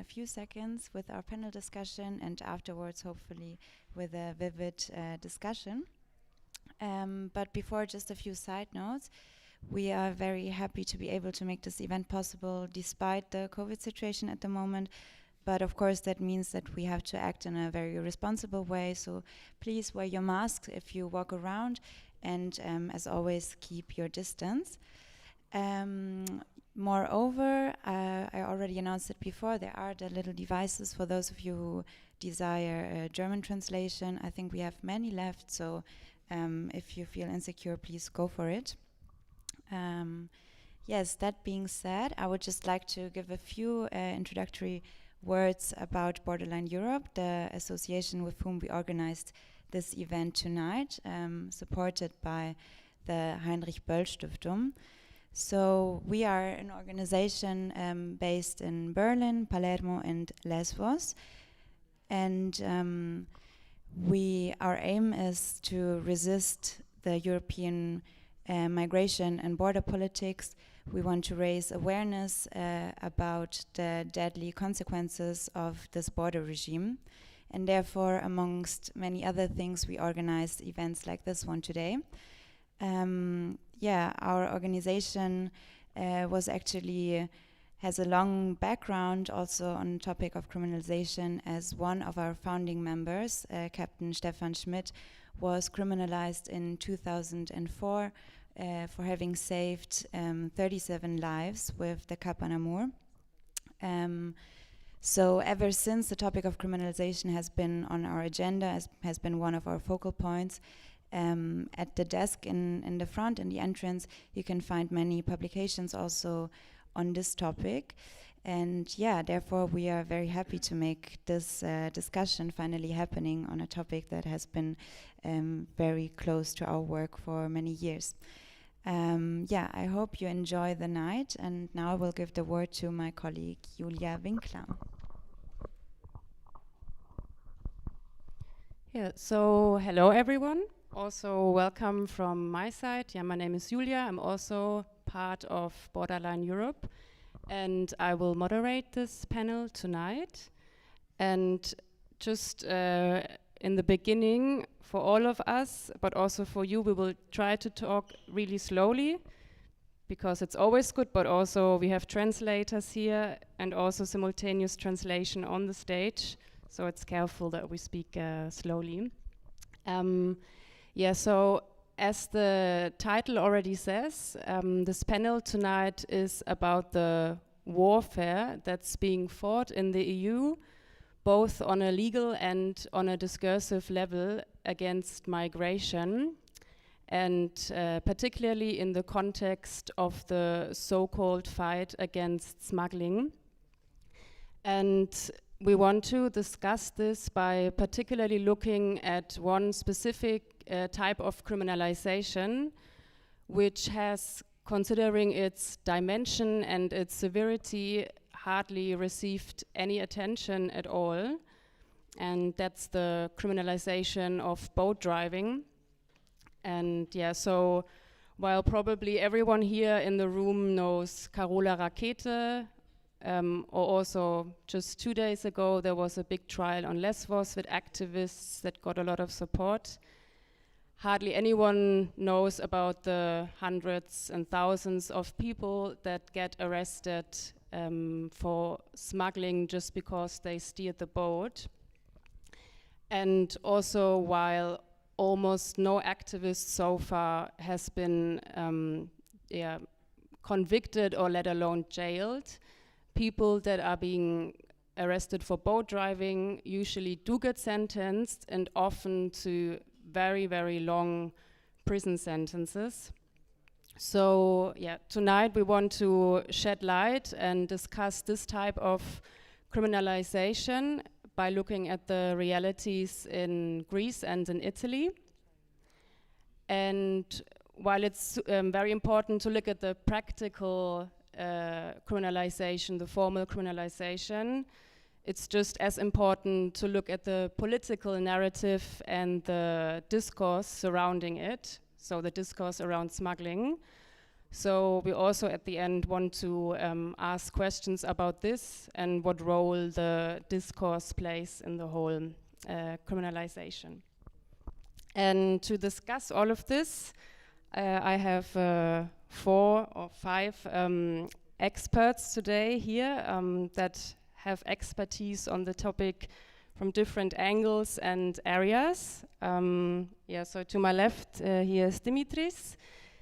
few seconds with our panel discussion, and afterwards hopefully with a vivid discussion. But before, just a few side notes. We are very happy to be able to make this event possible despite the COVID situation at the moment. But of course that means that we have to act in a very responsible way. So please wear your masks if you walk around, and as always, keep your distance. Moreover, I already announced it before, there are the little devices for those of you who desire a German translation. I think we have many left, so if you feel insecure, please go for it. Yes, that being said, I would just like to give a few introductory words about Borderline Europe, the association with whom we organized this event tonight, supported by the Heinrich Böll Stiftung. So we are an organization based in Berlin, Palermo, and Lesbos, and our aim is to resist the European migration and border politics. We want to raise awareness about the deadly consequences of this border regime, and therefore, amongst many other things, we organized events like this one today. Our organization has a long background also on the topic of criminalization, as one of our founding members, Captain Stefan Schmidt, was criminalized in 2004 for having saved 37 lives with the Cap Anamur. So ever since, the topic of criminalization has been on our agenda, has been one of our focal points. At the desk in the front, in the entrance, you can find many publications also on this topic. And therefore we are very happy to make this discussion finally happening on a topic that has been very close to our work for many years. I hope you enjoy the night, and now I will give the word to my colleague Giulia Vinclam. So hello everyone. Also welcome from my side. My name is Giulia. I'm also part of Borderline Europe, and I will moderate this panel tonight. And just in the beginning, for all of us, but also for you, we will try to talk really slowly, because it's always good, but also we have translators here and also simultaneous translation on the stage, so it's careful that we speak slowly. So as the title already says, this panel tonight is about the warfare that's being fought in the EU, both on a legal and on a discursive level against migration, and particularly in the context of the so-called fight against smuggling. And we want to discuss this by particularly looking at one specific type of criminalization, which has, considering its dimension and its severity, hardly received any attention at all. And that's the criminalization of boat driving. And so while probably everyone here in the room knows Carola Rakete, or also just 2 days ago there was a big trial on Lesbos with activists that got a lot of support, hardly anyone knows about the hundreds and thousands of people that get arrested for smuggling just because they steered the boat. And also, while almost no activist so far has been convicted or let alone jailed, people that are being arrested for boat driving usually do get sentenced, and often to very, very long prison sentences. So tonight we want to shed light and discuss this type of criminalization by looking at the realities in Greece and in Italy. And while it's very important to look at the practical criminalization, the formal criminalization, it's just as important to look at the political narrative and the discourse surrounding it, so the discourse around smuggling. So we also at the end want to ask questions about this and what role the discourse plays in the whole criminalization. And to discuss all of this, I have 4 or 5 experts today here that have expertise on the topic from different angles and areas. So to my left here is Dimitris.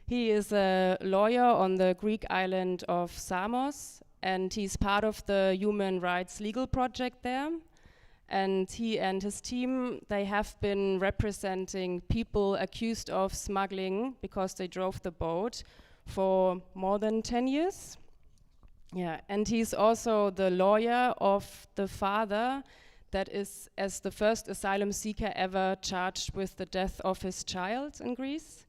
He is a lawyer on the Greek island of Samos, and he's part of the human rights legal project there. And he and his team, they have been representing people accused of smuggling because they drove the boat for more than 10 years. Yeah, and he's also the lawyer of the father that is as the first asylum seeker ever charged with the death of his child in Greece,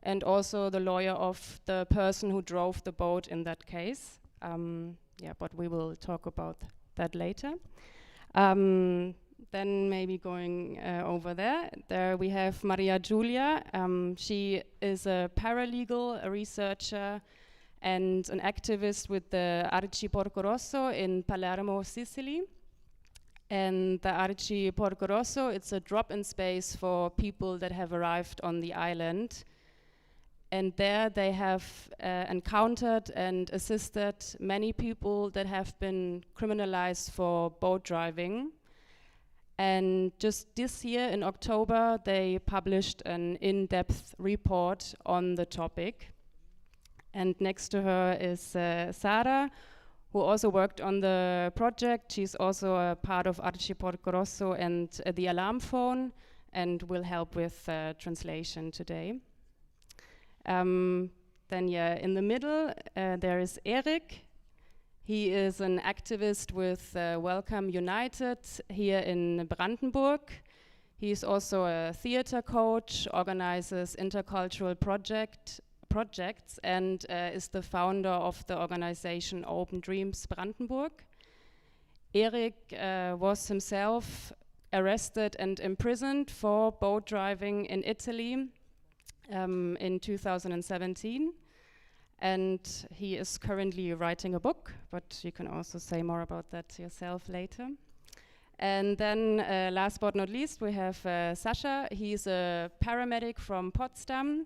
and also the lawyer of the person who drove the boat in that case. But we will talk about that later. Then maybe going over there we have Maria Giulia. She is a paralegal, a researcher, and an activist with the ARCI Porco Rosso in Palermo, Sicily. And the ARCI Porco Rosso, it's a drop-in space for people that have arrived on the island. And there they have encountered and assisted many people that have been criminalized for boat driving. And just this year in October, they published an in-depth report on the topic. And next to her is Sara, who also worked on the project. She's also a part of ARCI Porco Rosso and the alarm phone, and will help with translation today. In the middle, there is ERIK. He is an activist with Welcome United here in Brandenburg. He's also a theater coach, organizes intercultural projects, and is the founder of the organization Open Dreams Brandenburg. ERIK was himself arrested and imprisoned for boat driving in Italy in 2017, and he is currently writing a book, but you can also say more about that yourself later. And then last but not least, we have Sascha. He's a paramedic from Potsdam,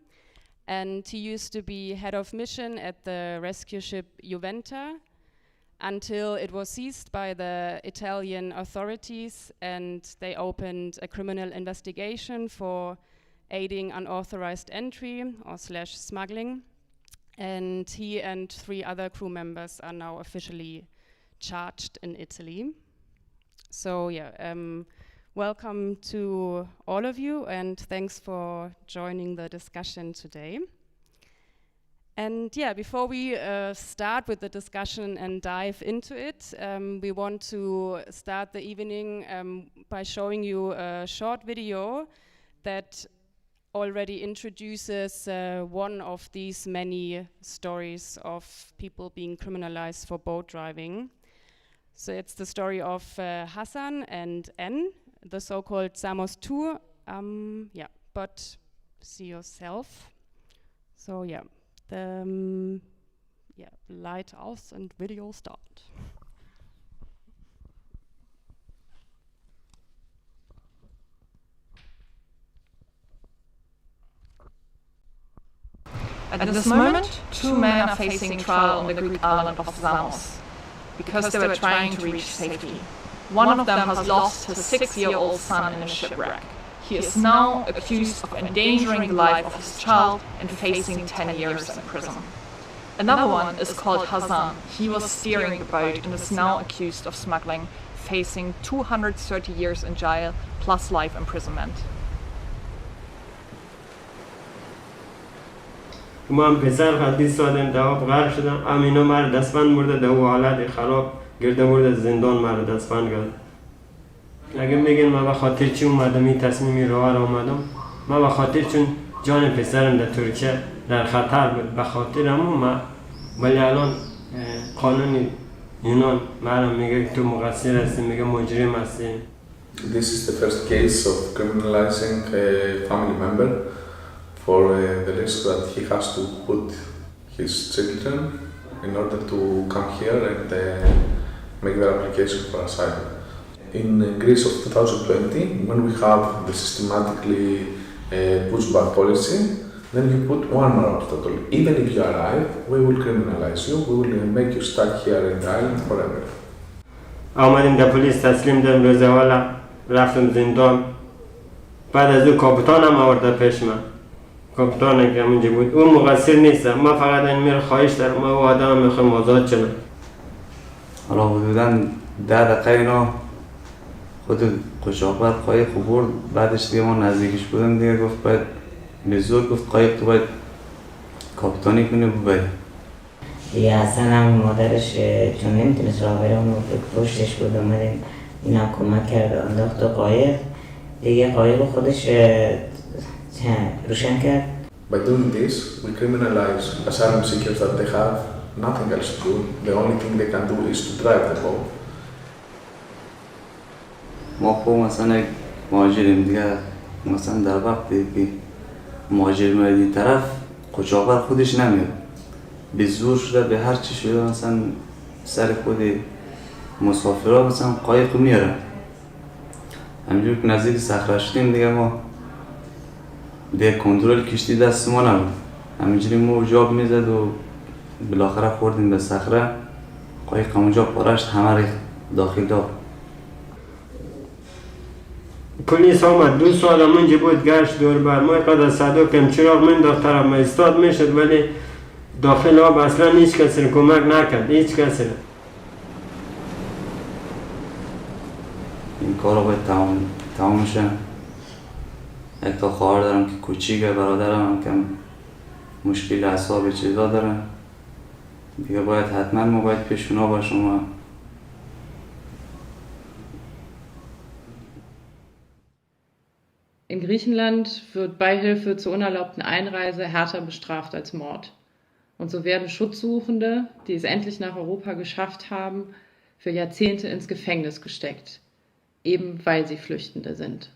and he used to be head of mission at the rescue ship EUVENTA until it was seized by the Italian authorities, and they opened a criminal investigation for aiding unauthorized entry or /smuggling. And he and 3 other crew members are now officially charged in Italy. So welcome to all of you, and thanks for joining the discussion today. And before we start with the discussion and dive into it, we want to start the evening by showing you a short video that already introduces one of these many stories of people being criminalized for boat driving. So it's the story of Hassan and N, the so-called Samos tour. But see yourself. So the light aus and video start. At this moment, 2 men are facing trial on the Greek island of Samos because they were trying to reach safety. One of them has lost his 6-year-old son in a shipwreck. He is now accused of endangering the life of his child and facing 10 years in prison. Another one is called Hassan. He was steering the boat and is now accused of smuggling, facing 230 years in jail plus life imprisonment. من پسر خدی سادم دواب غرق شدم امینا مر دستبند مرده دو حالت خراب گرده مرده زندان مر دستبند کرد اگه میگن من به خاطر چی اومدم این تصمیمی راه را اومدم من به خاطر چون جان پسرم در ترکیه در خطر بود به خاطر همون من ولی الان قانون یونان مرا میگه تو مقصر هستی میگه مجرم هستی. This is the first case of criminalizing a family member for the risk that he has to put his children in order to come here and make their application for asylum. In Greece of 2020, when we have the systematically pushback policy, then you put one more obstacle. Even if you arrive, we will criminalize you, we will make you stuck here in the island forever. آمدیم در پلیس تسلیم دادم، روز اول رفتم زندان. بعد از اون کاپیتانم آورده پیش من. کاپیتانی که همونجا بود، اون مقصر نیست. ما فقط این میره خواهش دارم، ما و آدم میخوایم آزاد شدم. حالا حدوداً 10 دقیقه اینا خود قشاقبر قایق رو برد. بعدش دیگه ما نزدیکش بودم دیگه گفت باید به زور گفت قایق تو باید کاپیتانی کنی ببری. دیگه اصلا هم مادرش چون نمیتونست راه بره اونو پشتش بود اومدیم اینا کمک کرد انداخت تو قایق. دیگه قایق خودش روشن کرد. By doing this, we criminalize asylum seekers that they have nothing else to do. The only thing they can do is to drive the boat. ما خب مثلا مهاجریم دیگه، مثلا در وقتی که مهاجر میاد این طرف قاچاقبر خودش نمیاد، به زور شده به هر چی شده مثلا سر خود مسافرها مثلا قایق میاره. همینجور که نزدیک صخره شدیم دیگه ما دیگه کنترل کشتی دست ما نبود، همینجوری ما جاب میزد و بالاخره خوردیم به صخره. قایق همونجا پاره شد، همه ریخت داخل داغ. پلیس آمد 2 ساعت همونجا بود، گشت دور بر ما قدر صدا کم چراغ مینداخت طرف ما ایستاد میشد، ولی داخل آب اصلا هیچ کسی رو کمک نکرد، هیچ کسی رو. این کار رو باید تمام شه. یک تا خواهر دارم که کوچیکه، برادرم که مشکل اعصاب چیزا داره دیگه، باید حتما ما باید پیش اونا باشیم. In Griechenland wird Beihilfe zur unerlaubten Einreise härter bestraft als Mord. Und so werden Schutzsuchende, die es endlich nach Europa geschafft haben, für Jahrzehnte ins Gefängnis gesteckt, eben weil sie Flüchtende sind.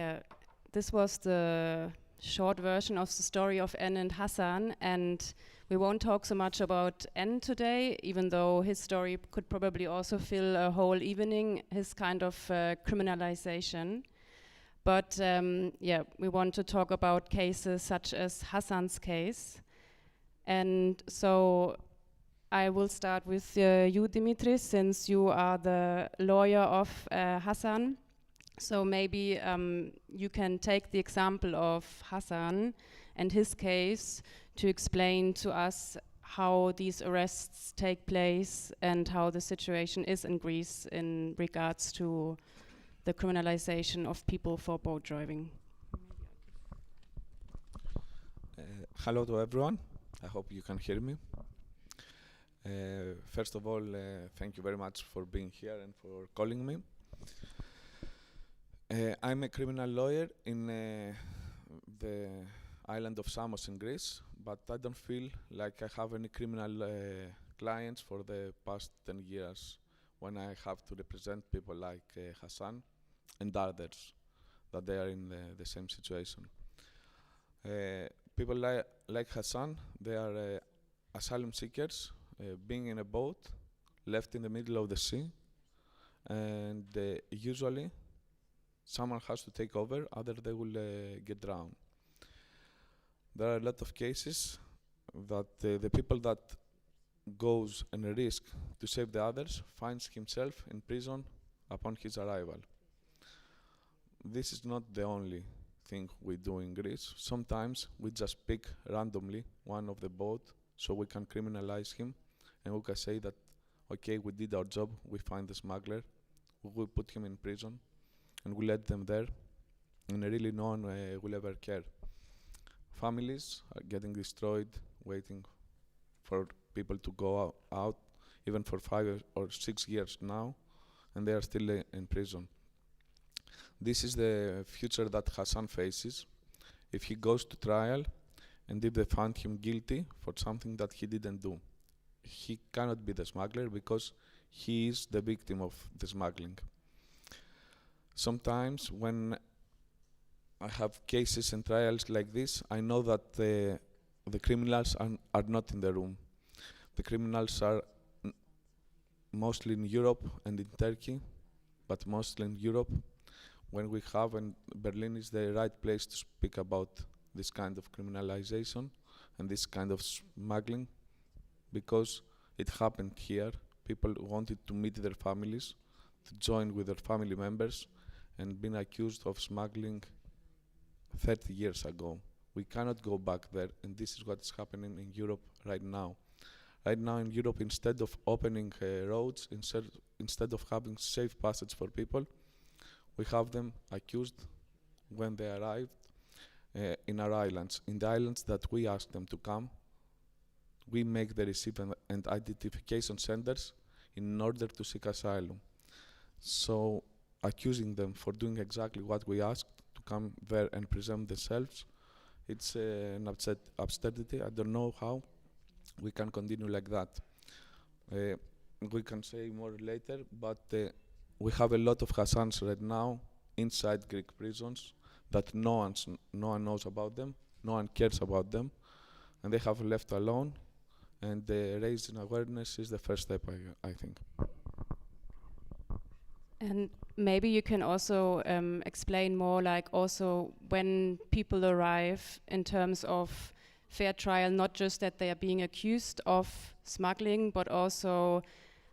Yeah, this was the short version of the story of N and Hassan, and we won't talk so much about N today, even though his story could probably also fill a whole evening, his kind of criminalization. But yeah, we want to talk about cases such as Hassan's case. And so I will start with you, Dimitris, since you are the lawyer of Hassan. So maybe you can take the example of Hassan and his case to explain to us how these arrests take place and how the situation is in Greece in regards to the criminalization of people for boat driving. Hello to everyone. I hope you can hear me. First of all, thank you very much for being here and for calling me. I'm a criminal lawyer in the island of Samos in Greece, but I don't feel like I have any criminal clients for the past 10 years when I have to represent people like Hassan and others that they are in the same situation. People like Hassan, they are asylum seekers being in a boat left in the middle of the sea, and usually someone has to take over, other they will get drowned. There are a lot of cases that the people that goes and risk to save the others finds himself in prison upon his arrival. This is not the only thing we do in Greece. Sometimes we just pick randomly one of the boat so we can criminalize him, and we can say that, okay, we did our job, we find the smuggler, we will put him in prison, and we let them there and really no one will ever care. Families are getting destroyed, waiting for people to go out, even for 5 or 6 years now, and they are still in prison. This is the future that Hassan faces if he goes to trial and if they find him guilty for something that he didn't do. He cannot be the smuggler because he is the victim of the smuggling. Sometimes when I have cases and trials like this, I know that the criminals are not in the room. The criminals are mostly in Europe and in Turkey, but mostly in Europe. When we have, and Berlin is the right place to speak about this kind of criminalization and this kind of smuggling, because it happened here. People wanted to meet their families, to join with their family members, and been accused of smuggling 30 years ago. We cannot go back there, and this is what is happening in Europe right now. Right now in Europe, instead of opening roads, instead of having safe passage for people, we have them accused when they arrived in our islands. In the islands that we ask them to come, we make the receipt and identification centers in order to seek asylum. So accusing them for doing exactly what we asked, to come there and present themselves, it's an absurdity. I don't know how we can continue like that. We can say more later, but we have a lot of Hassans right now inside Greek prisons that no one knows about them, no one cares about them, and they have left alone, and raising awareness is the first step, I think. And maybe you can also explain more, like also when people arrive in terms of fair trial, not just that they are being accused of smuggling, but also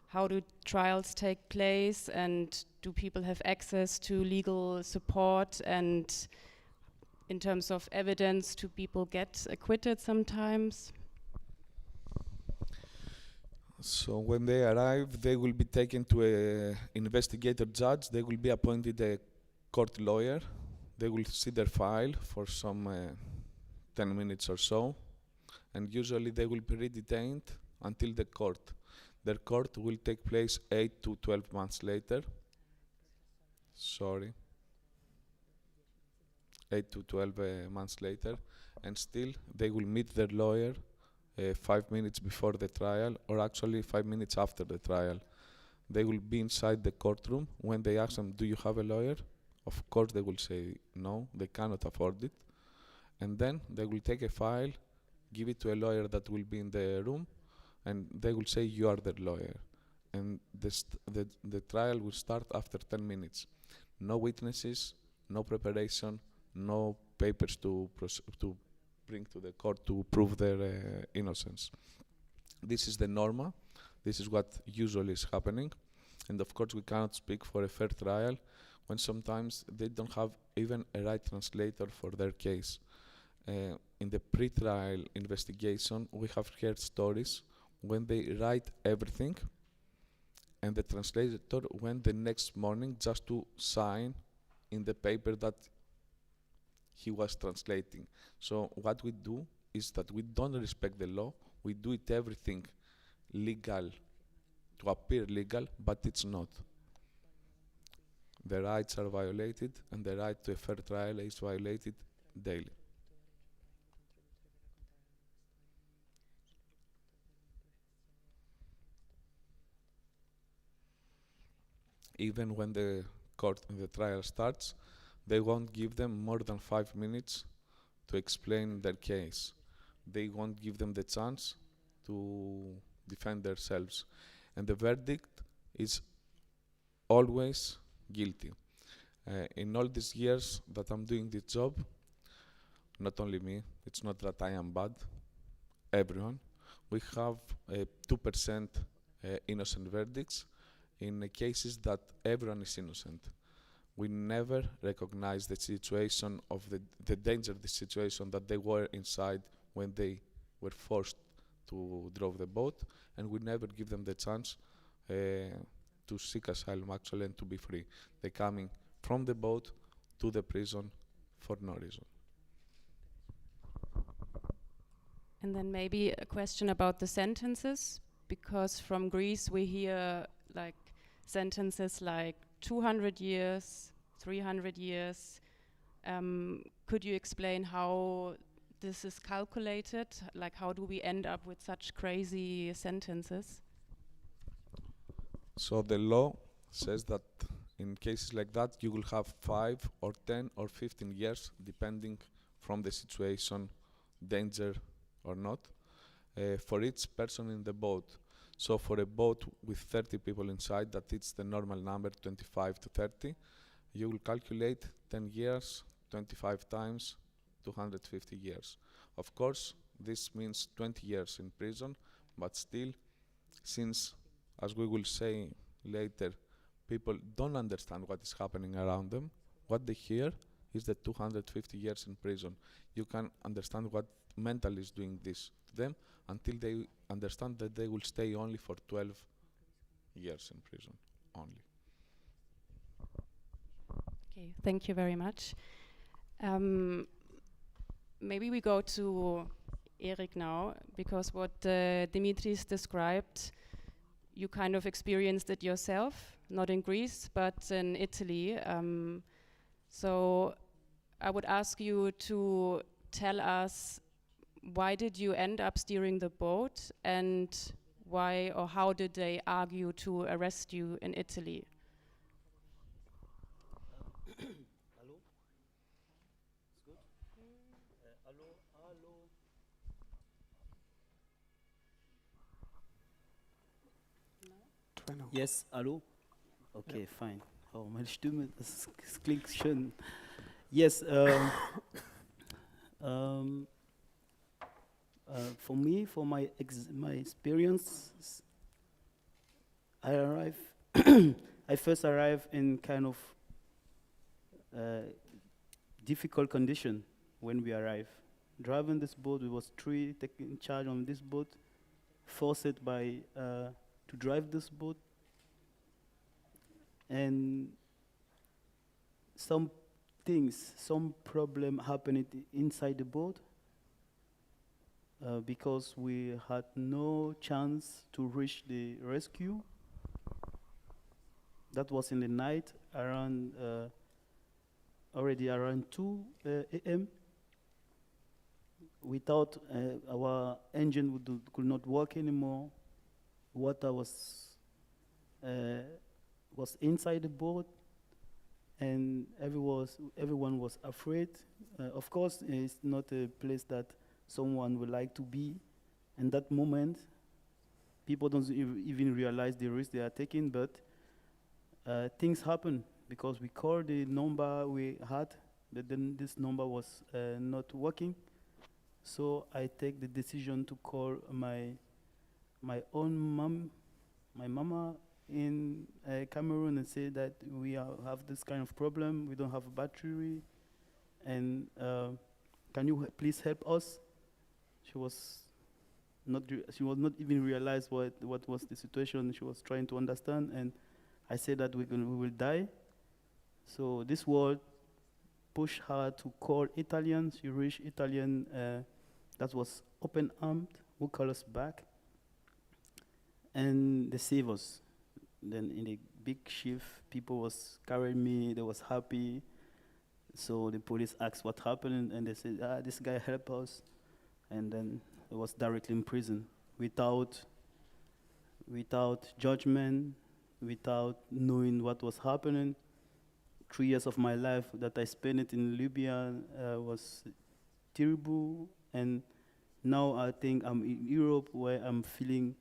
how do trials take place, and do people have access to legal support, and in terms of evidence, do people get acquitted sometimes? So when they arrive, they will be taken to an investigator judge. They will be appointed a court lawyer. They will see their file for some 10 minutes or so, and usually they will be re-detained until the court. Their court will take place 8 to 12 months later. 8 to 12 months later, and still they will meet their lawyer 5 minutes before the trial, or actually 5 minutes after the trial. They will be inside the courtroom. When they ask them, do you have a lawyer? Of course they will say no, they cannot afford it. And then they will take a file, give it to a lawyer that will be in the room, and they will say you are the lawyer. And the trial will start after 10 minutes. No witnesses, no preparation, no papers to bring to the court to prove their innocence. This is the norma. This is what usually is happening. And of course we cannot speak for a fair trial when sometimes they don't have even a right translator for their case. In the pre-trial investigation, we have heard stories when they write everything and the translator went the next morning just to sign in the paper that he was translating. So what we do is that we don't respect the law. We do it everything legal to appear legal, but it's not. The rights are violated, and the right to a fair trial is violated daily. Even when the court and the trial starts, they won't give them more than 5 minutes to explain their case. They won't give them the chance to defend themselves. And the verdict is always guilty. In all these years that I'm doing this job, not only me, it's not that I am bad, everyone, we have 2% innocent verdicts in cases that everyone is innocent. We never recognize the situation of the danger of the situation that they were inside when they were forced to drive the boat, and we never give them the chance to seek asylum actually and to be free. They're coming from the boat to the prison for no reason. And then maybe a question about the sentences, because from Greece we hear like sentences like 200 years, 300 years. Could you explain how this is calculated? Like, how do we end up with such crazy sentences? So the law says that in cases like that, you will have 5 or 10 or 15 years, depending from the situation, danger or not, for each person in the boat. So for a boat with 30 people inside, that it's the normal number, 25 to 30, you will calculate 10 years, 25 times, 250 years. Of course, this means 20 years in prison, but still, since, as we will say later, people don't understand what is happening around them, what they hear is the 250 years in prison. You can understand what mental is doing this to them until they understand that they will stay only for 12 years in prison, only. Okay, thank you very much. Maybe we go to ERIK now, because what Dimitris described, you kind of experienced it yourself, not in Greece, but in Italy. So I would ask you to tell us, why did you end up steering the boat, and why or how did they argue to arrest you in Italy? Hello? It's good? Hello? Hello? Yes, hallo? Okay, fine. Oh, meine Stimme, das klingt schön. Yes, for me, for my experience, I first arrived in kind of difficult condition when we arrived. Driving this boat, we was 3 taking charge on this boat, forced by to drive this boat, and some problem happened inside the boat because we had no chance to reach the rescue. That was in the night, around already around 2 a.m. Without our engine could not work anymore. Water was inside the boat, and everyone was afraid. Of course, it's not a place that someone would like to be. In that moment, people don't even realize the risk they are taking, but things happen because we called the number we had, but then this number was not working. So I take the decision to call my own mom, my mama in Cameroon, and say that we have this kind of problem. We don't have a battery, and can you please help us? She was not even realize what was the situation. She was trying to understand, and I said that we will die. So this word pushed her to call Italians. She reached Italian that was open-armed, who called us back, and they saved us. Then in the big ship, people was carrying me, they was happy. So the police asked what happened, and they said, this guy helped us. And then it was directly in prison, without judgment, without knowing what was happening. 3 years of my life that I spent it in Libya was terrible, and now I think I'm in Europe, where I'm feeling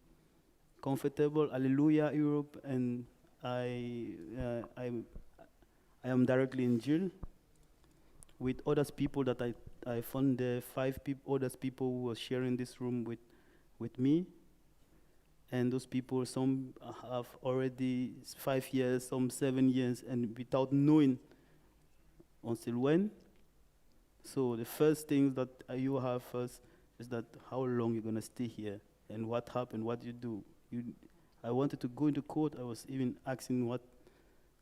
comfortable. Hallelujah, Europe, and I am directly in jail with other people that I found there, 5 other people who were sharing this room with me. And those people, some have already 5 years, some 7 years, and without knowing until when. So the first thing that you have first is that how long you're gonna stay here, and what happened, what you do. I wanted to go into court. I was even asking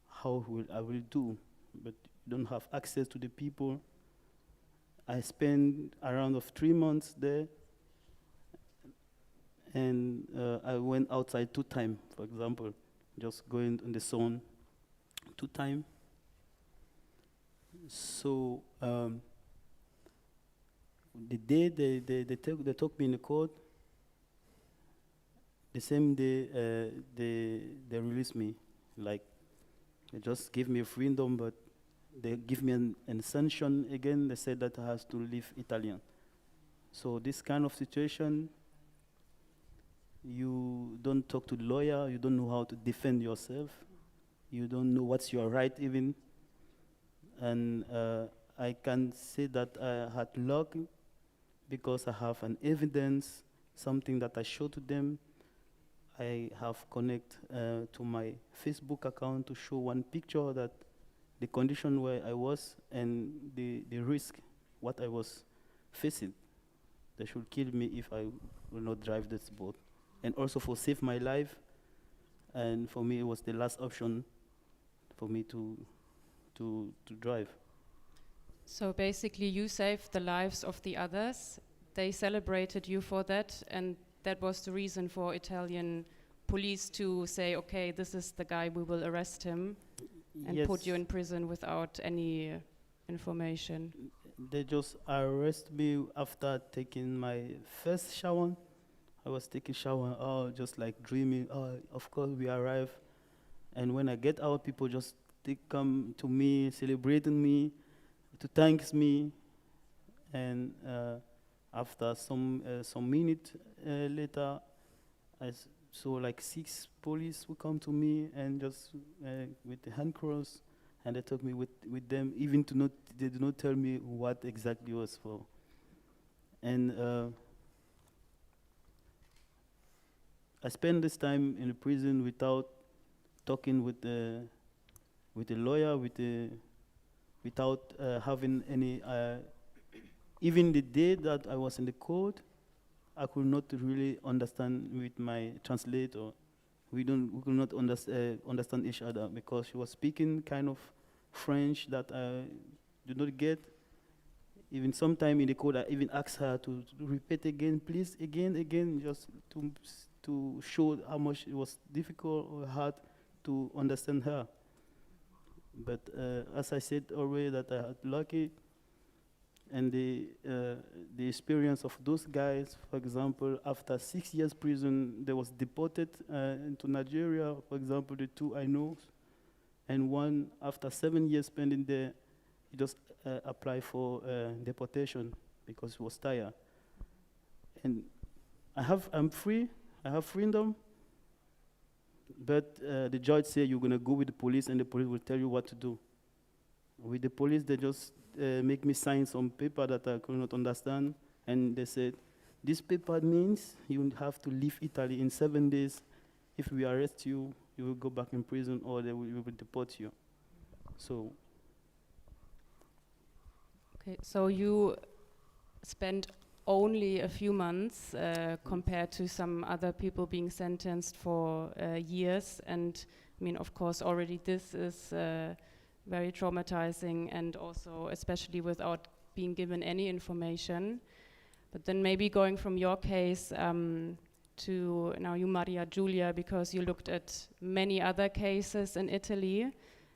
how I will do, but you don't have access to the people. I spent around of 3 months there, and I went outside 2 times, for example, just going in the zone 2 times. So the day they took me in the court, the same day they released me. Like, they just gave me freedom, but they give me an sanction again. They said that I have to leave Italian. So this kind of situation, you don't talk to the lawyer, you don't know how to defend yourself, you don't know what's your right even. And I can say that I had luck because I have an evidence, something that I showed to them. I have connect to my Facebook account to show one picture that the condition where I was and the risk, what I was facing. They should kill me if I will not drive this boat. And also for save my life, and for me it was the last option for me to drive. So basically you saved the lives of the others. They celebrated you for that, and that was the reason for Italian police to say, okay, this is the guy, we will arrest him and Yes. put you in prison without any information. They just arrest me after taking my first shower. I was taking shower, just like dreaming, of course we arrive. And when I get out, people just come to me, celebrating me, to thank me. And after some minute later, I saw like 6 police who come to me and just with the hand cross, and they took me with them, even they did not tell me what exactly it was for. And I spent this time in the prison without talking with the lawyer, without having any. Even the day that I was in the court, I could not really understand with my translator. We could not understand each other because she was speaking kind of French that I did not get. Even sometime in the court, I even asked her to repeat again, please, again, just to show how much it was difficult or hard to understand her. But as I said already, that I had lucky, and the experience of those guys, for example, after 6 years prison, they was deported into Nigeria, for example, the 2 I know, and one after 7 years spending there, he just applied for deportation because he was tired. And I'm free, I have freedom, but the judge said you're gonna go with the police and the police will tell you what to do. With the police, they just make me sign some paper that I could not understand, and they said, this paper means you have to leave Italy in 7 days. If we arrest you, you will go back in prison or we will deport you. So. Okay, so you spent only a few months compared to some other people being sentenced for years, and I mean, of course, already this is very traumatizing, and also especially without being given any information. But then maybe going from your case to now you, Maria Giulia, because you looked at many other cases in Italy,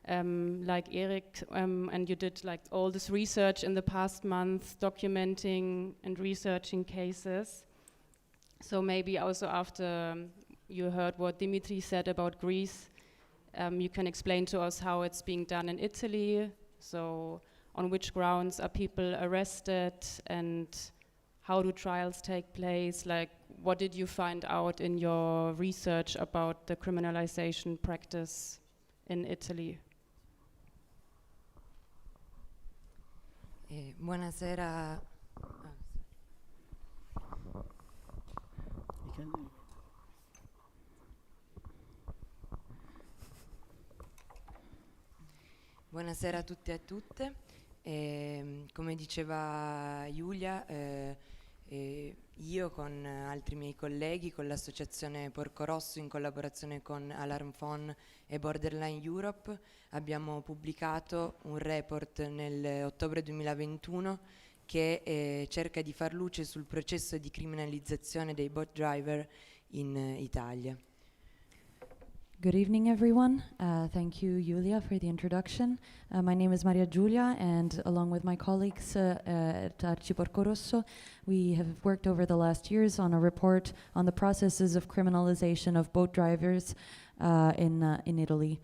like ERIK, and you did like all this research in the past month, documenting and researching cases. So maybe also after you heard what Dimitri said about Greece, you can explain to us how it's being done in Italy. So on which grounds are people arrested, and how do trials take place? Like, what did you find out in your research about the criminalization practice in Italy? Buonasera. Buonasera a tutti e a tutte. Come diceva Giulia, io con altri miei colleghi, con l'associazione Porco Rosso in collaborazione con Alarm Phone e Borderline Europe, abbiamo pubblicato un report nell'ottobre 2021 che cerca di far luce sul processo di criminalizzazione dei boat driver in Italia. Good evening, everyone. Thank you, Giulia, for the introduction. My name is Maria Giulia, and along with my colleagues at ARCI Porco Rosso, we have worked over the last years on a report on the processes of criminalization of boat drivers in Italy.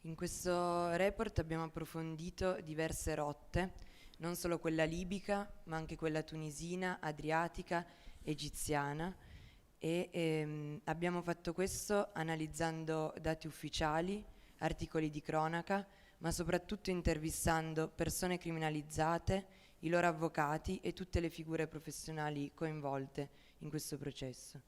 In questo report abbiamo approfondito diverse rotte, non solo quella libica, ma anche quella tunisina, adriatica, egiziana, e abbiamo fatto questo analizzando dati ufficiali, articoli di cronaca, ma soprattutto intervistando persone criminalizzate, i loro avvocati e tutte le figure professionali coinvolte in questo processo.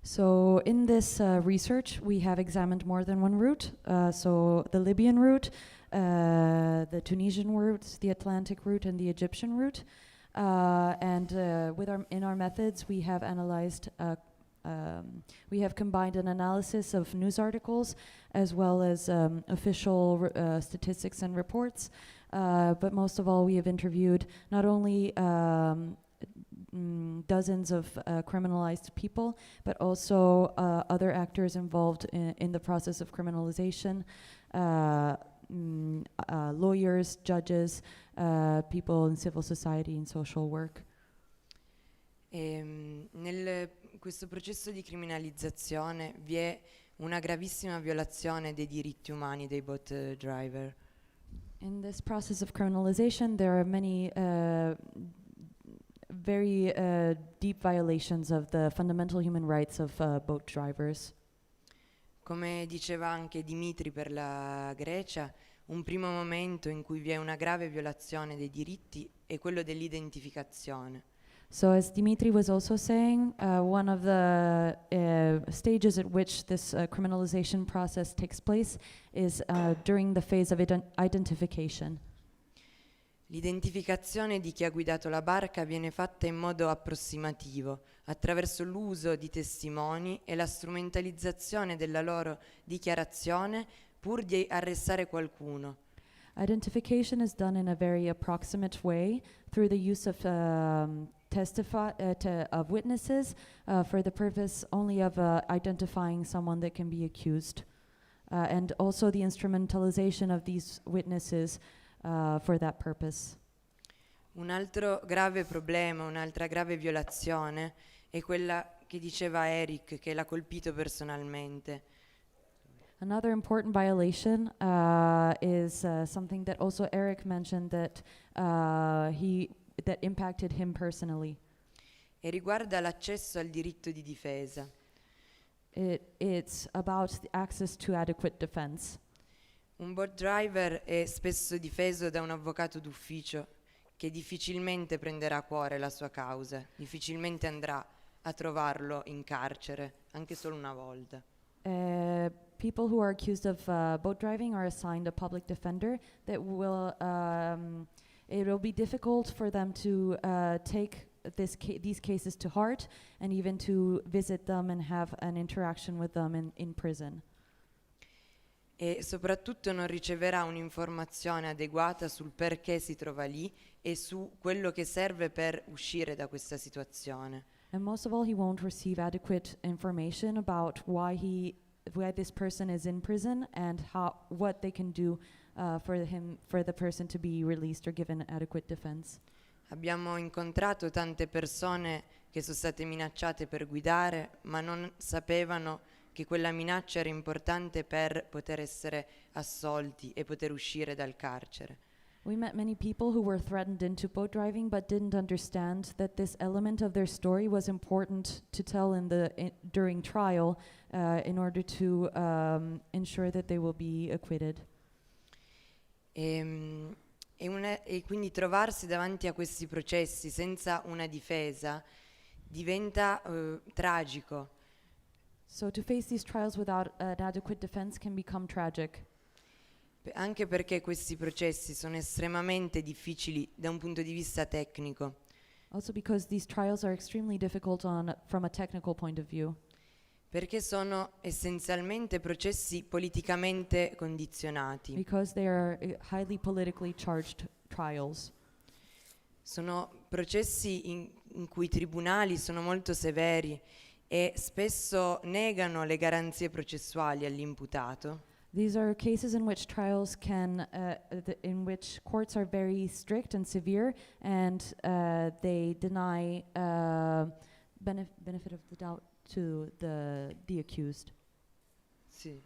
So in this research, we have examined more than one route. So the Libyan route, the Tunisian route, the Atlantic route, and the Egyptian route. In our methods, we have analyzed, we have combined an analysis of news articles as well as official statistics and reports. But most of all, we have interviewed not only dozens of criminalized people, but also other actors involved in the process of criminalization, lawyers, judges, people in civil society and social work. Nel questo processo di criminalizzazione vi è una gravissima violazione dei diritti umani dei boat driver. In this process of criminalization, there are many very deep violations of the fundamental human rights of boat drivers. Come diceva anche Dimitri per la Grecia, un primo momento in cui vi è una grave violazione dei diritti è quello dell'identificazione. So as Dimitri was also saying, one of the stages at which this criminalization process takes place is during the phase of identification. L'identificazione di chi ha guidato la barca viene fatta in modo approssimativo, attraverso l'uso di testimoni e la strumentalizzazione della loro dichiarazione pur di arrestare qualcuno. Identification is done in a very approximate way through the use of of witnesses for the purpose only of identifying someone that can be accused, and also the instrumentalization of these witnesses for that purpose. Un altro grave problema, un'altra grave violazione è quella che diceva ERIK, che l'ha colpito personalmente. Another important violation is something that also ERIK mentioned that that impacted him personally. E riguarda l'accesso al diritto di difesa. It's about the access to adequate defense. Un boat driver è spesso difeso da un avvocato d'ufficio che difficilmente prenderà a cuore la sua causa, difficilmente andrà a trovarlo in carcere, anche solo una volta. People who are accused of boat driving are assigned a public defender that will it will be difficult for them to take these cases to heart and even to visit them and have an interaction with them in prison. E soprattutto non riceverà un'informazione adeguata sul perché si trova lì e su quello che serve per uscire da questa situazione. And most of all, he won't receive adequate information about why this person is in prison and what they can do for the person to be released or given adequate defense. Abbiamo incontrato tante persone che sono state minacciate per guidare, ma non sapevano che quella minaccia era importante per poter essere assolti e poter uscire dal carcere. We met many people who were threatened into boat driving but didn't understand that this element of their story was important to tell during trial in order to ensure that they will be acquitted. E quindi trovarsi davanti a questi processi senza una difesa diventa tragico. So to face these trials without an adequate defense can become tragic. Anche perché questi processi sono estremamente difficili da un punto di vista tecnico. Also because these trials are extremely difficult from a technical point of view. Perché sono essenzialmente processi politicamente condizionati. Because they are highly politically charged trials. Sono processi in cui i tribunali sono molto severi e spesso negano le garanzie processuali all'imputato. These are cases in which trials in which courts are very strict and severe, and they deny benefit of the doubt to the accused. Sì.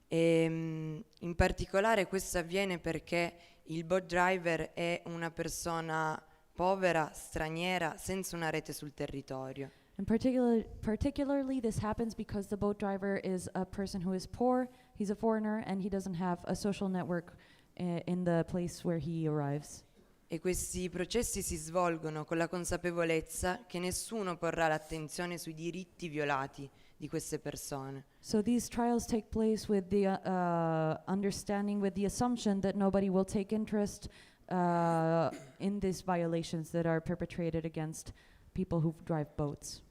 In particolare questo avviene perché il boat driver è una persona povera, straniera, senza una rete sul territorio. And particularly this happens because the boat driver is a person who is poor, he's a foreigner, and he doesn't have a social network in the place where he arrives. E questi processi si svolgono con la consapevolezza che nessuno porrà l'attenzione sui diritti violati di queste persone. So these trials take place with the understanding, with the assumption that nobody will take interest in these violations that are perpetrated against people who drive boats.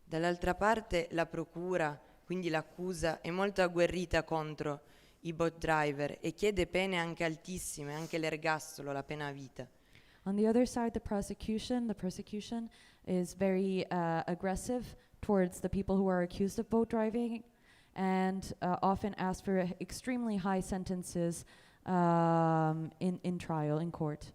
Dall'altra parte la procura, quindi l'accusa, è molto agguerrita contro i boat driver e chiede pene anche altissime, anche l'ergastolo, la pena a vita. On the other side, the prosecution is very aggressive towards the people who are accused of boat driving, and often ask for extremely high sentences in trial, in court.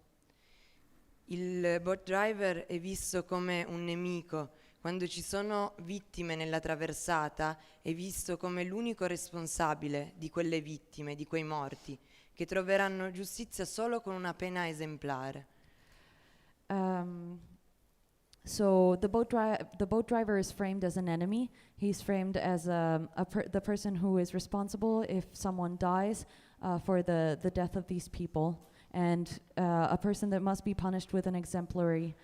Il boat driver è visto come un nemico. Quando ci sono vittime nella traversata è visto come l'unico responsabile di quelle vittime, di quei morti, che troveranno giustizia solo con una pena esemplare. So the boat driver is framed as an enemy. He's framed as the person who is responsible if someone dies for the death of these people, and a person that must be punished with an exemplary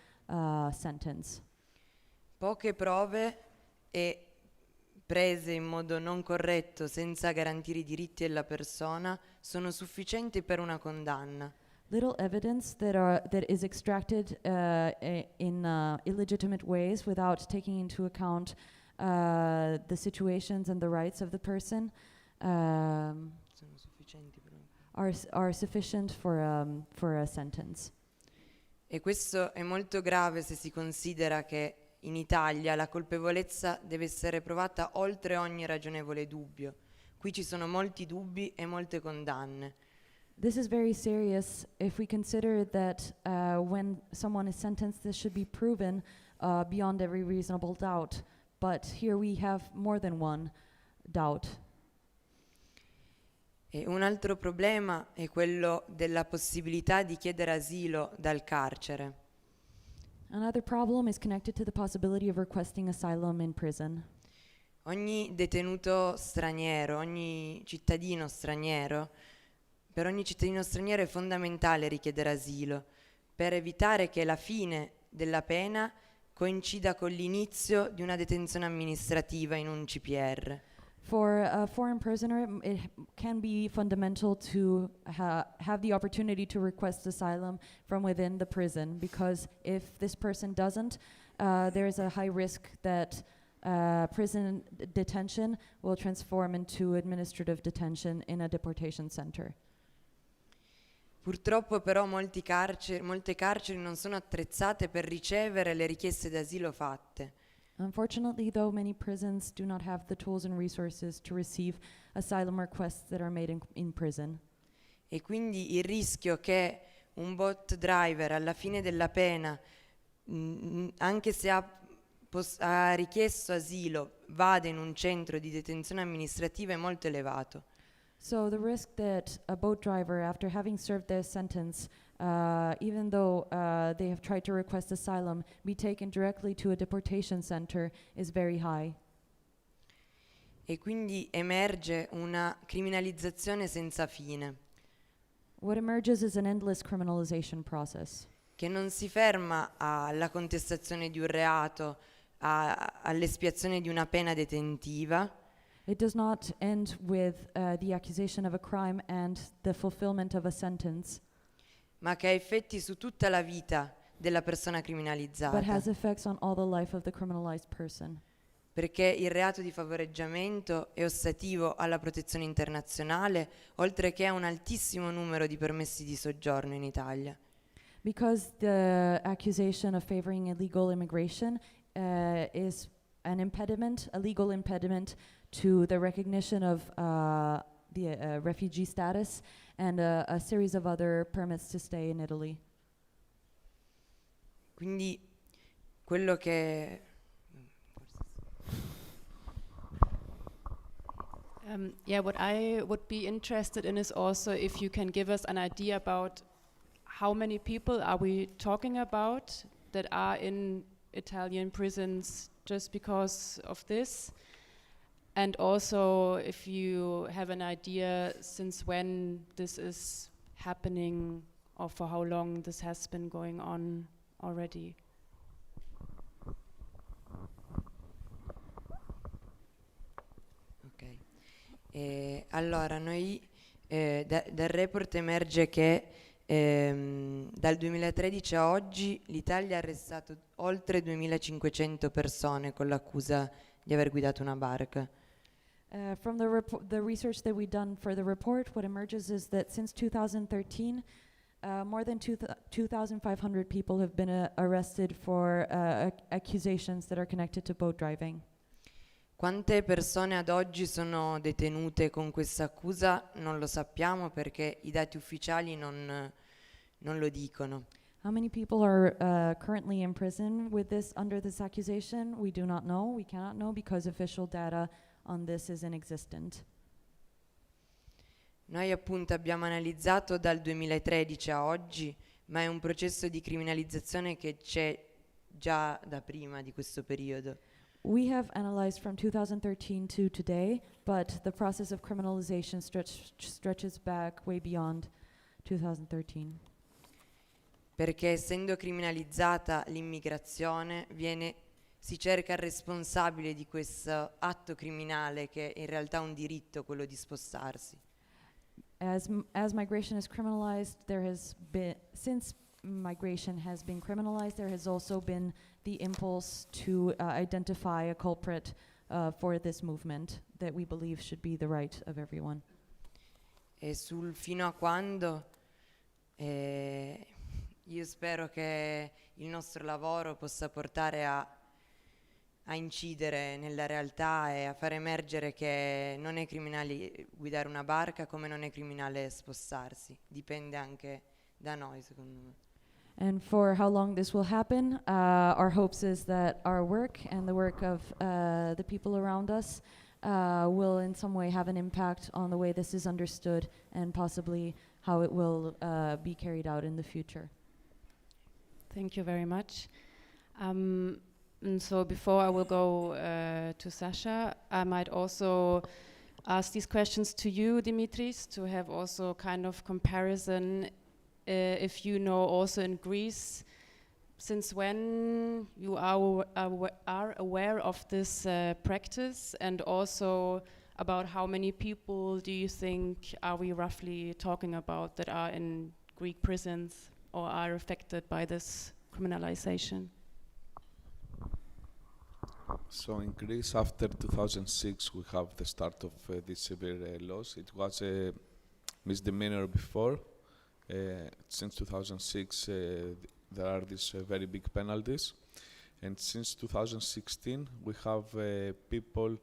sentence. Poche prove e prese in modo non corretto, senza garantire i diritti della persona, sono sufficienti per una condanna. Little evidence that is extracted in illegitimate ways without taking into account the situations and the rights of the person Sono sufficienti per are sufficient for a sentence. E questo è molto grave se si considera che in Italia la colpevolezza deve essere provata oltre ogni ragionevole dubbio. Qui ci sono molti dubbi e molte condanne. This is very serious if we consider that when someone is sentenced, this should be proven beyond every reasonable doubt. But here we have more than one doubt. E un altro problema è quello della possibilità di chiedere asilo dal carcere. Another problem is connected to the possibility of requesting asylum in prison. Ogni detenuto straniero, per ogni cittadino straniero è fondamentale richiedere asilo per evitare che la fine della pena coincida con l'inizio di una detenzione amministrativa in un CPR. For a foreign prisoner, it can be fundamental to have the opportunity to request asylum from within the prison, because if this person doesn't, there is a high risk that prison detention will transform into administrative detention in a deportation center. Purtroppo però molte carceri non sono attrezzate per ricevere le richieste d'asilo fatte. Unfortunately, though, many prisons do not have the tools and resources to receive asylum requests that are made in prison. E quindi il rischio che un boat driver alla fine della pena, anche se ha richiesto asilo, vada in un centro di detenzione amministrativa è molto elevato. So the risk that a boat driver, after having served their sentence, even though they have tried to request asylum, be taken directly to a deportation center is very high. E quindi emerge una criminalizzazione senza fine. What emerges is an endless criminalization process. Che non si ferma alla contestazione di un reato, all'espiazione di una pena detentiva. It does not end with the accusation of a crime and the fulfillment of a sentence, ma che ha effetti su tutta la vita della persona but criminalizzata. has effects on all the life of the criminalized person. Perché il reato di favoreggiamento è ostativo alla protezione internazionale, oltre che a un altissimo numero di permessi di soggiorno in Italia. Because the accusation of favoring illegal immigration is an impediment, a legal impediment to the recognition of the refugee status and a series of other permits to stay in Italy. Quindi quello che yeah, what I would be interested in is also if you can give us an idea about how many people are we talking about that are in Italian prisons just because of this, and also if you have an idea since when this is happening or for how long this has been going on already. Allora, noi dal report emerge che dal 2013 a oggi l'Italia ha arrestato oltre 2500 persone con l'accusa di aver guidato una barca. From the research that we've done for the report, what emerges is that since 2013, more than 2,500 people have been arrested for accusations that are connected to boat driving. Quante persone ad oggi sono detenute con questa accusa non lo sappiamo perché i dati ufficiali non lo dicono. How many people are currently in prison with this under this accusation? We do not know. We cannot know because official data on this is inexistent. Noi appunto abbiamo analizzato dal 2013 a oggi, ma è un processo di criminalizzazione che c'è già da prima di questo periodo. We have analyzed from 2013 to today, but the process of criminalization stretches back way beyond 2013. Perché essendo criminalizzata l'immigrazione si cerca il responsabile di questo atto criminale che è in realtà un diritto, quello di spostarsi. As migration is criminalized, since migration has been criminalized, there has also been the impulse to identify a culprit for this movement that we believe should be the right of everyone. E sul fino a quando io spero che il nostro lavoro possa portare a incidere nella realtà e a far emergere che non è criminale guidare una barca come non è criminale spostarsi. Dipende anche da noi, secondo me. And for how long this will happen, our hopes is that our work and the work of the people around us will in some way have an impact on the way this is understood and possibly how it will be carried out in the future. Thank you very much. And so before I will go to Sascha, I might also ask these questions to you, Dimitris, to have also kind of comparison if you know also in Greece, since when you are aware of this practice, and also about how many people do you think are we roughly talking about that are in Greek prisons or are affected by this criminalization? So in Greece, after 2006, we have the start of these severe laws. It was a misdemeanor before. Since 2006, there are these very big penalties. And since 2016, we have people,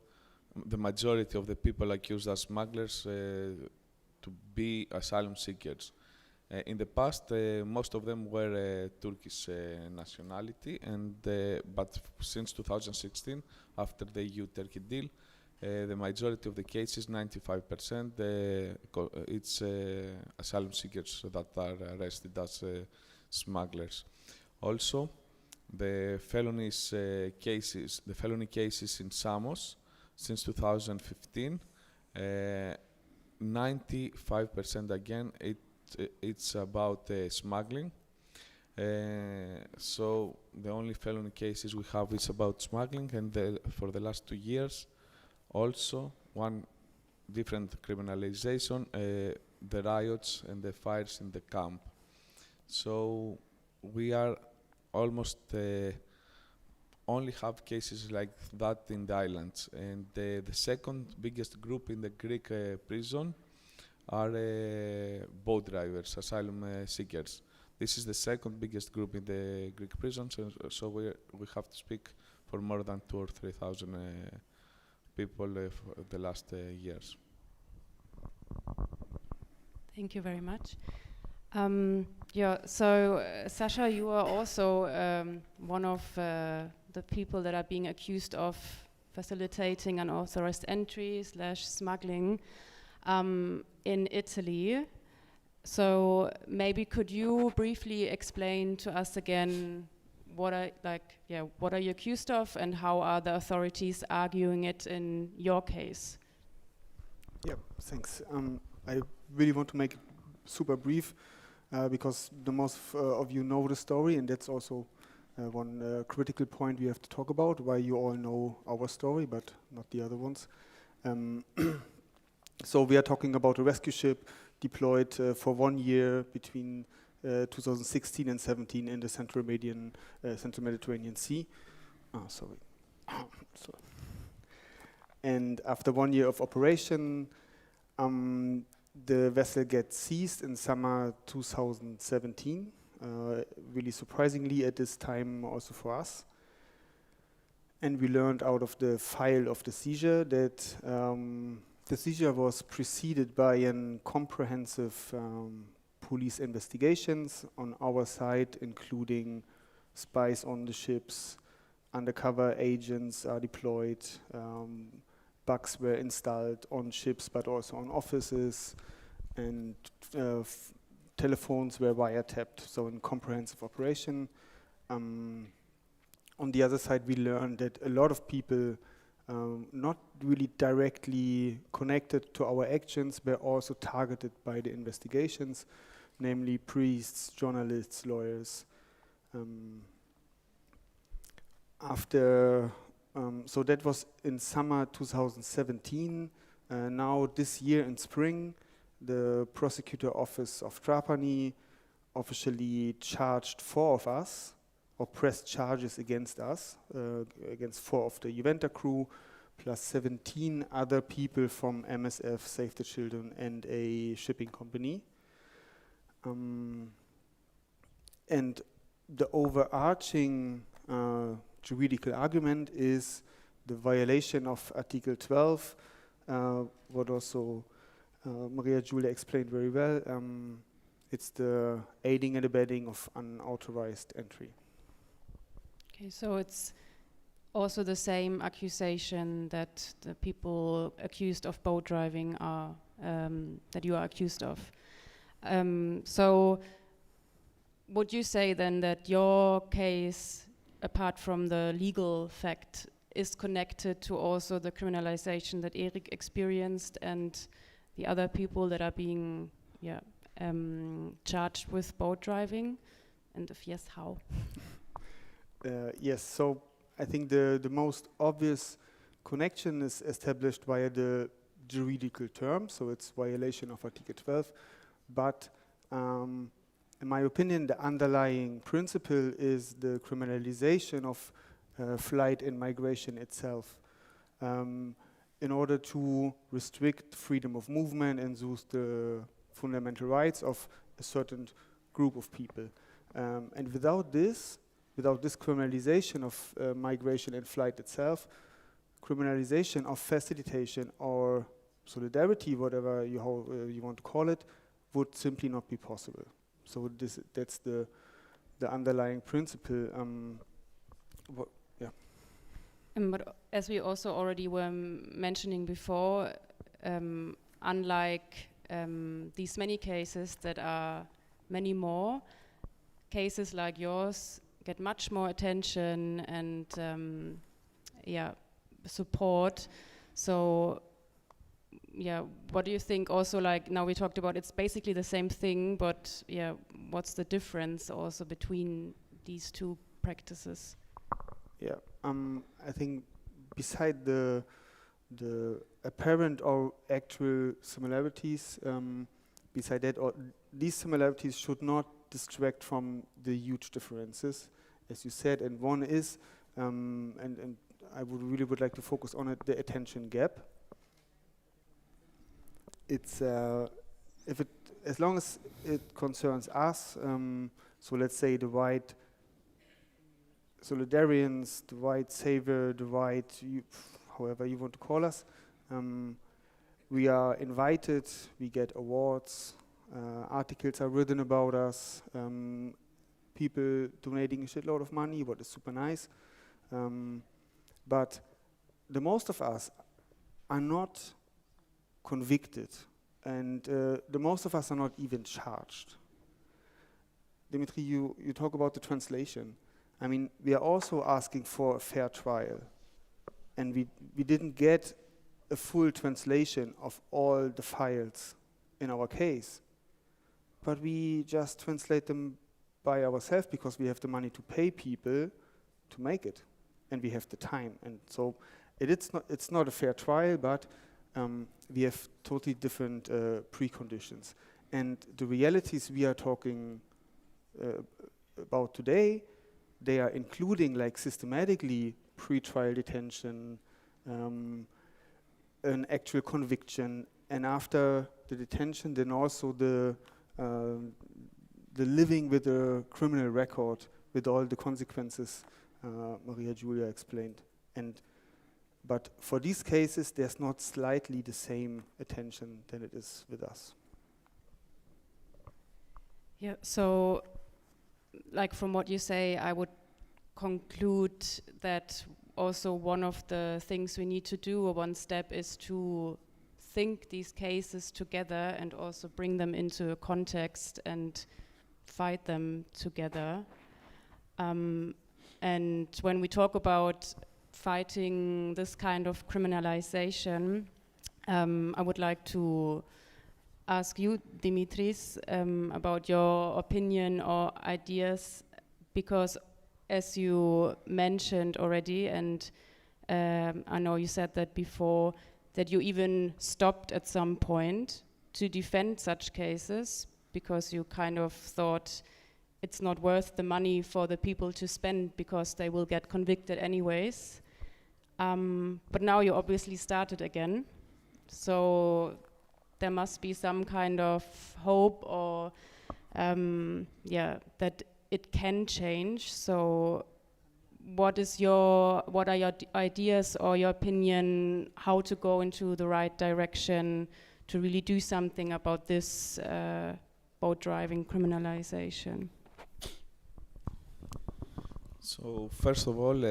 the majority of the people accused as smugglers to be asylum seekers. In the past, most of them were Turkish nationality, but since 2016, after the EU-Turkey deal, the majority of the cases, 95%, it's asylum seekers that are arrested as smugglers. Also, the felony cases in Samos, since 2015, 95% again, it's about smuggling. So the only felony cases we have is about smuggling, and for the last 2 years, also one different criminalization, the riots and the fires in the camp. So we are almost only have cases like that in the islands. And the second biggest group in the Greek prison are boat drivers, asylum seekers. This is the second biggest group in the Greek prisons, so we have to speak for more than 2,000 or 3,000 people for the last years. Thank you very much. So Sasha, you are also one of the people that are being accused of facilitating unauthorized entry / smuggling in Italy. So maybe could you briefly explain to us again what are you accused of, and how are the authorities arguing it in your case? Yeah, thanks. I really want to make it super brief because the most of you know the story, and that's also one critical point we have to talk about, why you all know our story but not the other ones. So we are talking about a rescue ship deployed for 1 year between 2016 and 17 in the Central Mediterranean Sea. Sorry. And after 1 year of operation, the vessel gets seized in summer 2017, really surprisingly at this time also for us. And we learned out of the file of the seizure that the seizure was preceded by a comprehensive police investigations on our side, including spies on the ships, undercover agents are deployed, bugs were installed on ships but also on offices, and telephones were wiretapped, so in comprehensive operation. On the other side, we learned that a lot of people not really directly connected to our actions were also targeted by the investigations, namely priests, journalists, lawyers. So that was in summer 2017. Now this year in spring, the prosecutor office of Trapani officially charged 4 of us, or pressed charges against us, against 4 of the EUVENTA crew, plus 17 other people from MSF, Save the Children, and a shipping company. And the overarching juridical argument is the violation of Article 12, what also Maria Giulia explained very well. It's the aiding and abetting of unauthorized entry. Okay, so it's also the same accusation that the people accused of boat driving are, that you are accused of. So would you say then that your case, apart from the legal fact, is connected to also the criminalization that ERIK experienced and the other people that are being charged with boat driving? And if yes, how? Yes, so I think the most obvious connection is established via the juridical term, so it's violation of Article 12. But in my opinion, the underlying principle is the criminalization of flight and migration itself, in order to restrict freedom of movement and thus the fundamental rights of a certain group of people. And without this criminalization of migration and flight itself, criminalization of facilitation or solidarity, whatever you want to call it, would simply not be possible. So that's the underlying principle. But as we also already were mentioning before, unlike these many cases that are many more, cases like yours get much more attention and support. So what do you think also, like now we talked about it's basically the same thing, but what's the difference also between these two practices? I think beside the apparent or actual similarities, beside that, these similarities should not distract from the huge differences, as you said. And one is, and I would like to focus on it, the attention gap. It's as long as it concerns us, so let's say the white solidarians, the white savior, the white, however you want to call us, we are invited, we get awards, articles are written about us, people donating a shitload of money, what is super nice. But the most of us are not convicted, and the most of us are not even charged. Dimitri, you talk about the translation. I mean, we are also asking for a fair trial, and we didn't get a full translation of all the files in our case, but we just translate them by ourselves because we have the money to pay people to make it, and we have the time. And so it's not a fair trial, but we have totally different preconditions. And the realities we are talking about today, they are including like systematically pre-trial detention, an actual conviction, and after the detention, then also the living with a criminal record with all the consequences Maria Giulia explained. But for these cases, there's not slightly the same attention than it is with us. Yeah, so like from what you say, I would conclude that also one of the things we need to do, or one step, is to think these cases together and also bring them into a context and fight them together. And when we talk about fighting this kind of criminalization, I would like to ask you, Dimitris, about your opinion or ideas, because as you mentioned already, and I know you said that before, that you even stopped at some point to defend such cases because you kind of thought it's not worth the money for the people to spend because they will get convicted anyways. But now you obviously started again. So there must be some kind of hope or that it can change. So what are your ideas or your opinion how to go into the right direction to really do something about this boat driving criminalization? So first of all,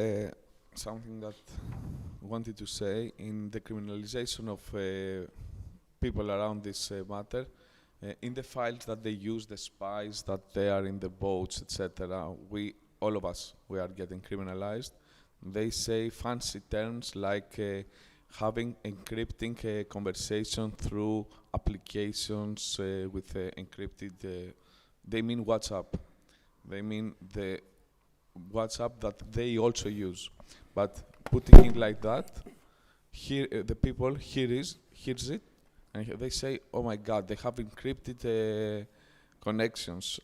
something that I wanted to say, in the criminalization of people around this matter, in the files that they use, the spies that they are in the boats, etc., all of us, we are getting criminalized. They say fancy terms like having encrypting conversation through applications with encrypted, they mean WhatsApp. They mean the WhatsApp that they also use. But putting it like that, here the people hears it, and they say, oh my God, they have encrypted connections.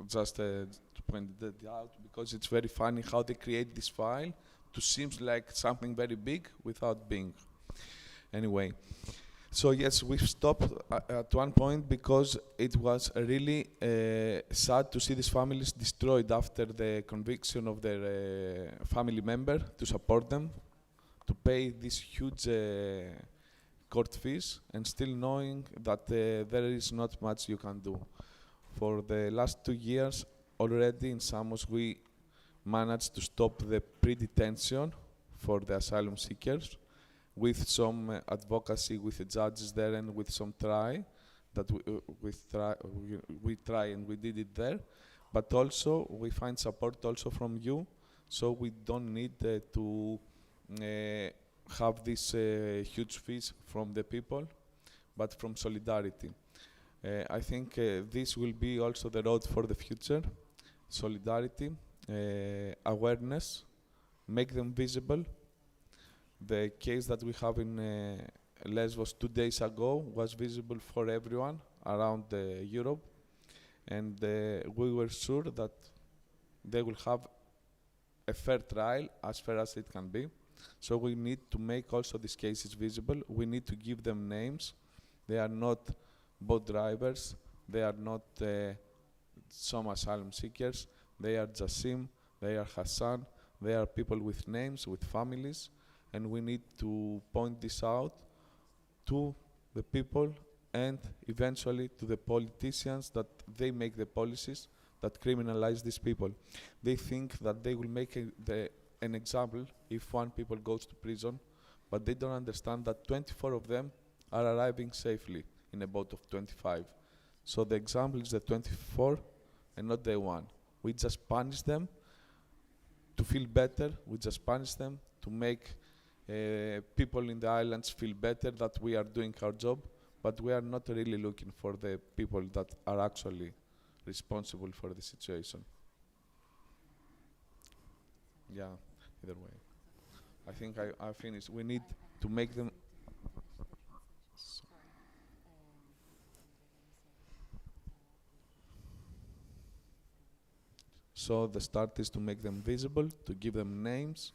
Just to point that out, because it's very funny how they create this file to seem like something very big without being. Anyway, so yes, we've stopped at one point because it was really sad to see these families destroyed after the conviction of their family member, to support them, to pay these huge court fees, and still knowing that there is not much you can do. For the last 2 years, already in Samos, we managed to stop the pre-detention for the asylum seekers with some advocacy with the judges there and with some try that we try and we did it there. But also we find support also from you, so we don't need to have these huge fees from the people, but from solidarity. I think this will be also the road for the future. Solidarity, awareness, make them visible. The case that we have in Lesbos 2 days ago was visible for everyone around Europe, and we were sure that they will have a fair trial, as fair as it can be. So we need to make also these cases visible. We need to give them names. They are not boat drivers, They are not some asylum seekers. They are Jassim, they are Hassan, they are people with names, with families, and we need to point this out to the people and eventually to the politicians that they make the policies that criminalize these people. They think that they will make an example if one people goes to prison, but they don't understand that 24 of them are arriving safely in a boat of 25. So the example is the 24 and not the one. We just punish them to feel better. We just punish them to make people in the islands feel better that we are doing our job, but we are not really looking for the people that are actually responsible for the situation. Yeah, either way. I think I finished. We need to make them. So the start is to make them visible, to give them names,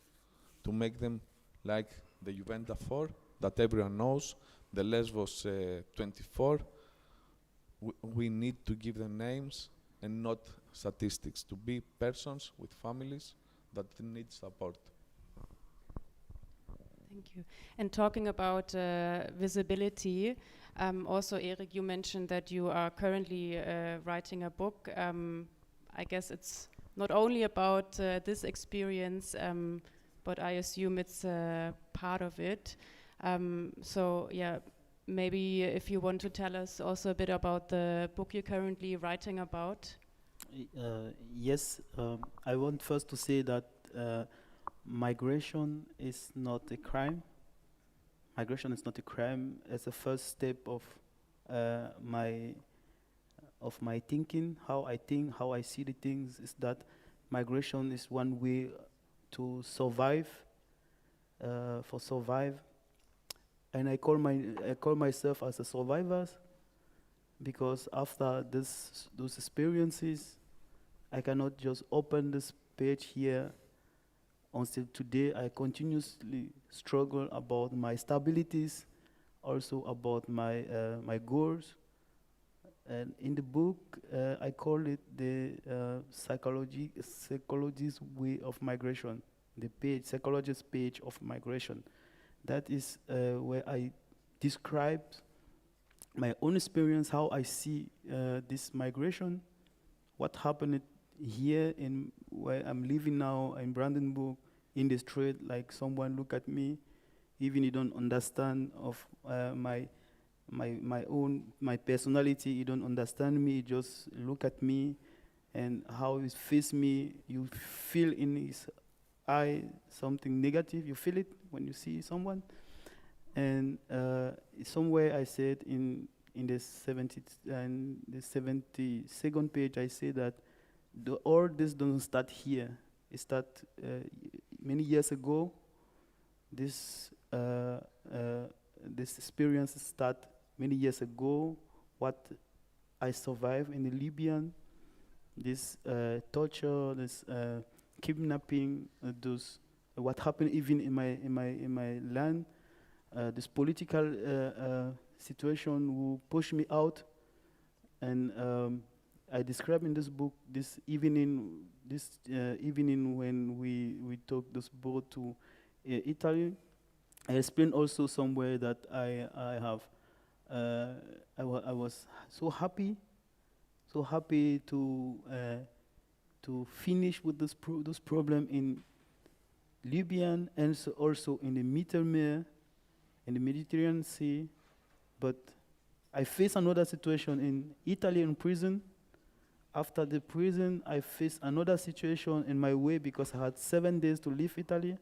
to make them like the EUVENTA 4 that everyone knows, the Lesbos 24. We need to give them names and not statistics, to be persons with families that need support. Thank you. And talking about visibility, also ERIK, you mentioned that you are currently writing a book. I guess it's not only about this experience, but I assume it's part of it. So yeah, maybe if you want to tell us also a bit about the book you're currently writing about. Yes, I want first to say that migration is not a crime. Migration is not a crime. It's a first step of my thinking, how I think, how I see the things, is that migration is one way to survive, and I call myself as a survivor, because after those experiences, I cannot just open this page here. Until today, I continuously struggle about my stabilities, also about my goals. And in the book, I call it the psychologist's way of migration, the page, psychologist's page of migration. That is where I describe my own experience, how I see this migration, what happened here in where I'm living now in Brandenburg, in the street, like someone look at me, even you don't understand of my personality, you don't understand me, just look at me and how he face me, you feel in his eye something negative, you feel it when you see someone. And somewhere I said in the 72nd page, I say that all this doesn't start here. It started many years ago. This experience started many years ago. What I survived in the Libyan, this torture, this kidnapping, what happened even in my land, this political situation who pushed me out, and I describe in this book this evening when we took this boat to Italy. I explained also somewhere that I was so happy to finish with this problem in Libya and so also in the Mittelmeer, in the Mediterranean Sea, but I faced another situation in Italy in prison. After the prison, I faced another situation in my way because I had 7 days to leave Italy.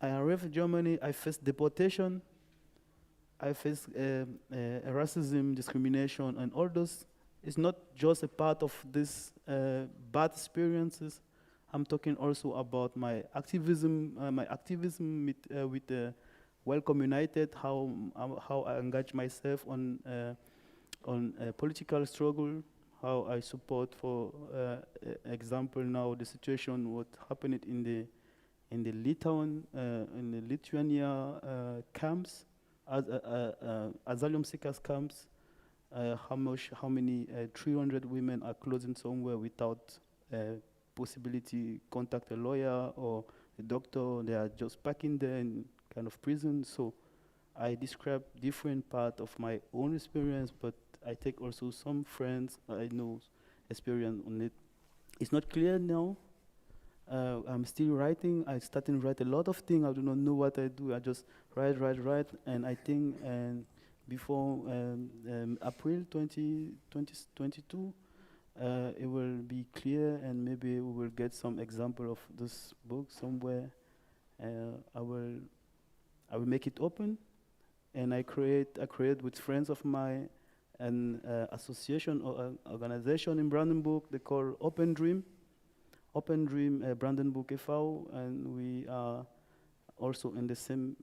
I arrived in Germany, I faced deportation, I faced racism, discrimination, and all those. It's not just a part of this bad experiences. I'm talking also about my activism with Welcome United, how I engage myself on political struggle, how I support, for example, now the situation what happened in the Lithuania camps, asylum seekers camps. how many 300 women are closing somewhere without possibility contact a lawyer or a doctor. They are just packing there in kind of prison. So I describe different part of my own experience, but I take also some friends I know experience on it. It's not clear now. I'm still writing. I started to write a lot of things. I do not know what I do. I just write, and I think before April 2022, it will be clear, and maybe we will get some example of this book somewhere. I will make it open, and I create with friends of mine an association or an organization in Brandenburg. They call Open Dream Brandenburg e.V., and we are also in the same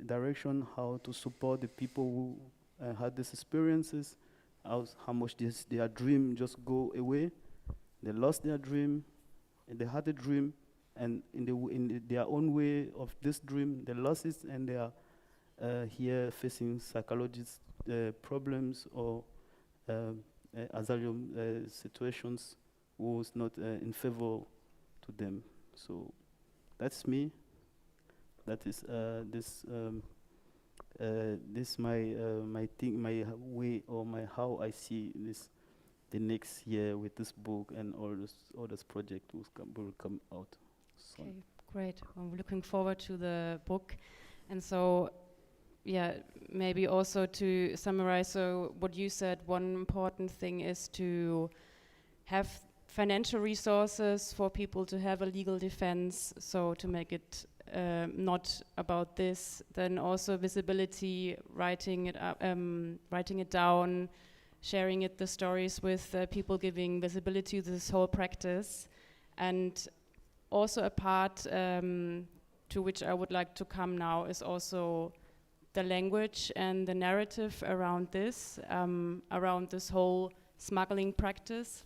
direction, how to support the people who had these experiences, how much their dream just go away. They lost their dream, and they had a dream, and in their own way of this dream, they lost it, and they are here facing psychologist problems or asylum situations was not in favor to them. So that's me. That is this my thing, my way, or my how I see this the next year with this book, and all this project will come out soon. Okay, great. I'm looking forward to the book. And so, yeah, maybe also to summarize, so what you said, one important thing is to have financial resources for people to have a legal defense, so to make it not about this. Then also visibility, writing it down, sharing it, the stories with people, giving visibility to this whole practice. And also a part to which I would like to come now is also the language and the narrative around this whole smuggling practice.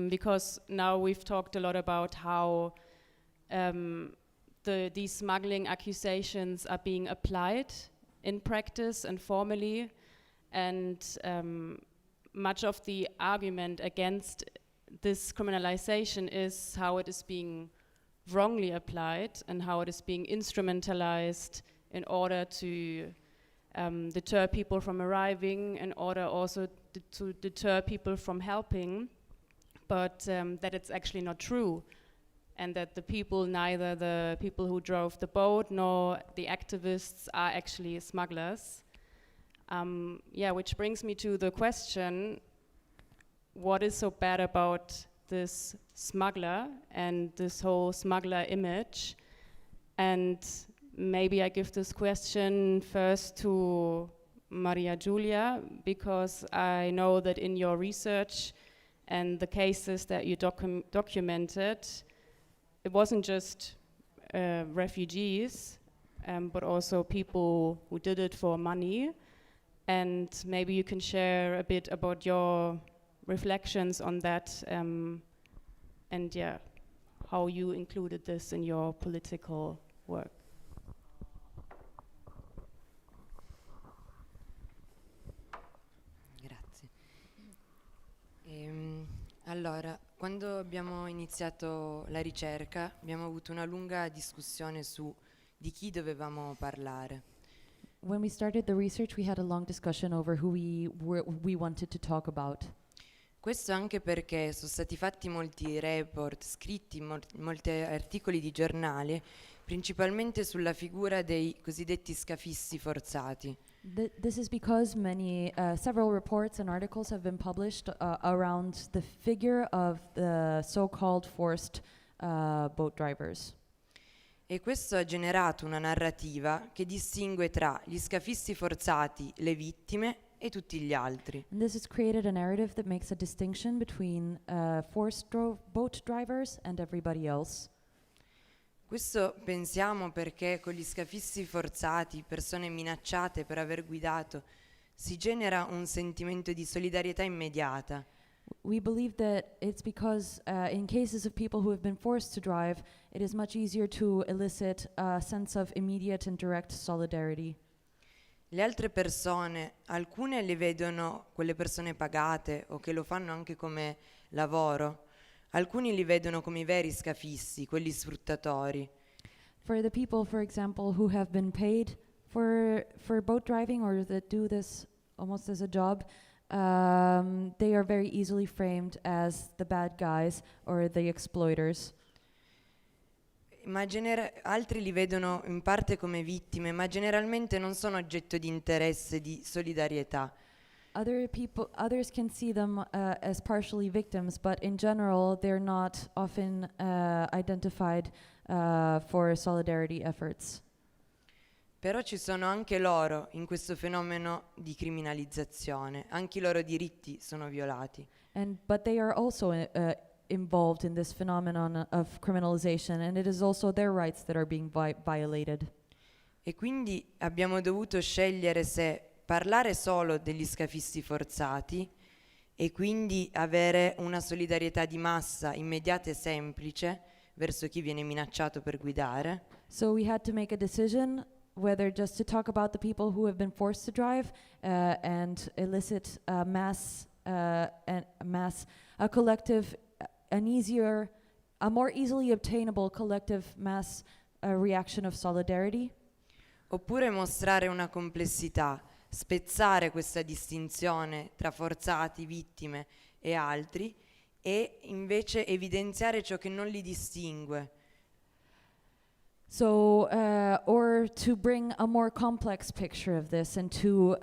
Because now we've talked a lot about how these smuggling accusations are being applied in practice and formally, and much of the argument against this criminalization is how it is being wrongly applied and how it is being instrumentalized in order to deter people from arriving, in order also to deter people from helping. But that it's actually not true, and that the people, neither the people who drove the boat nor the activists, are actually smugglers. Which brings me to the question, what is so bad about this smuggler and this whole smuggler image? And maybe I give this question first to Maria Giulia, because I know that in your research and the cases that you documented, it wasn't just refugees, but also people who did it for money. And maybe you can share a bit about your reflections on that, and how you included this in your political work. Allora, quando abbiamo iniziato la ricerca abbiamo avuto una lunga discussione su di chi dovevamo parlare. When we started the research, we had a long discussion over who we wanted to talk about. Questo anche perché sono stati fatti molti report, scritti molti articoli di giornale, principalmente sulla figura dei cosiddetti scafisti forzati. This is because several reports and articles have been published around the figure of the so-called forced boat drivers. E questo ha generato una narrativa che distingue tra gli scafisti forzati, le vittime e tutti gli altri. And this has created a narrative that makes a distinction between forced boat drivers and everybody else. Questo pensiamo perché con gli scafisti forzati, persone minacciate per aver guidato, si genera un sentimento di solidarietà immediata. We believe that it's because in cases of people who have been forced to drive, it is much easier to elicit a sense of immediate and direct solidarity. Le altre persone, alcune le vedono quelle persone pagate o che lo fanno anche come lavoro, alcuni li vedono come i veri scafisti, quelli sfruttatori. For the people, for example, who have been paid for boat driving or that do this almost as a job, they are very easily framed as the bad guys or the exploiters. Ma altri li vedono in parte come vittime, ma generalmente non sono oggetto di interesse, di solidarietà. Others can see them as partially victims, but in general they're not often identified for solidarity efforts. Però ci sono anche loro in questo fenomeno di criminalizzazione, anche i loro diritti sono violati. But they are also involved in this phenomenon of criminalization, and it is also their rights that are being violated. E quindi abbiamo dovuto scegliere se parlare solo degli scafisti forzati e quindi avere una solidarietà di massa immediata e semplice verso chi viene minacciato per guidare. So we had to make a decision whether just to talk about the people who have been forced to drive and elicit a collective, a more easily obtainable collective mass reaction of solidarity. Oppure mostrare una complessità, spezzare questa distinzione tra forzati, vittime e altri e invece evidenziare ciò che non li distingue. So, or to bring a more complex picture of this and to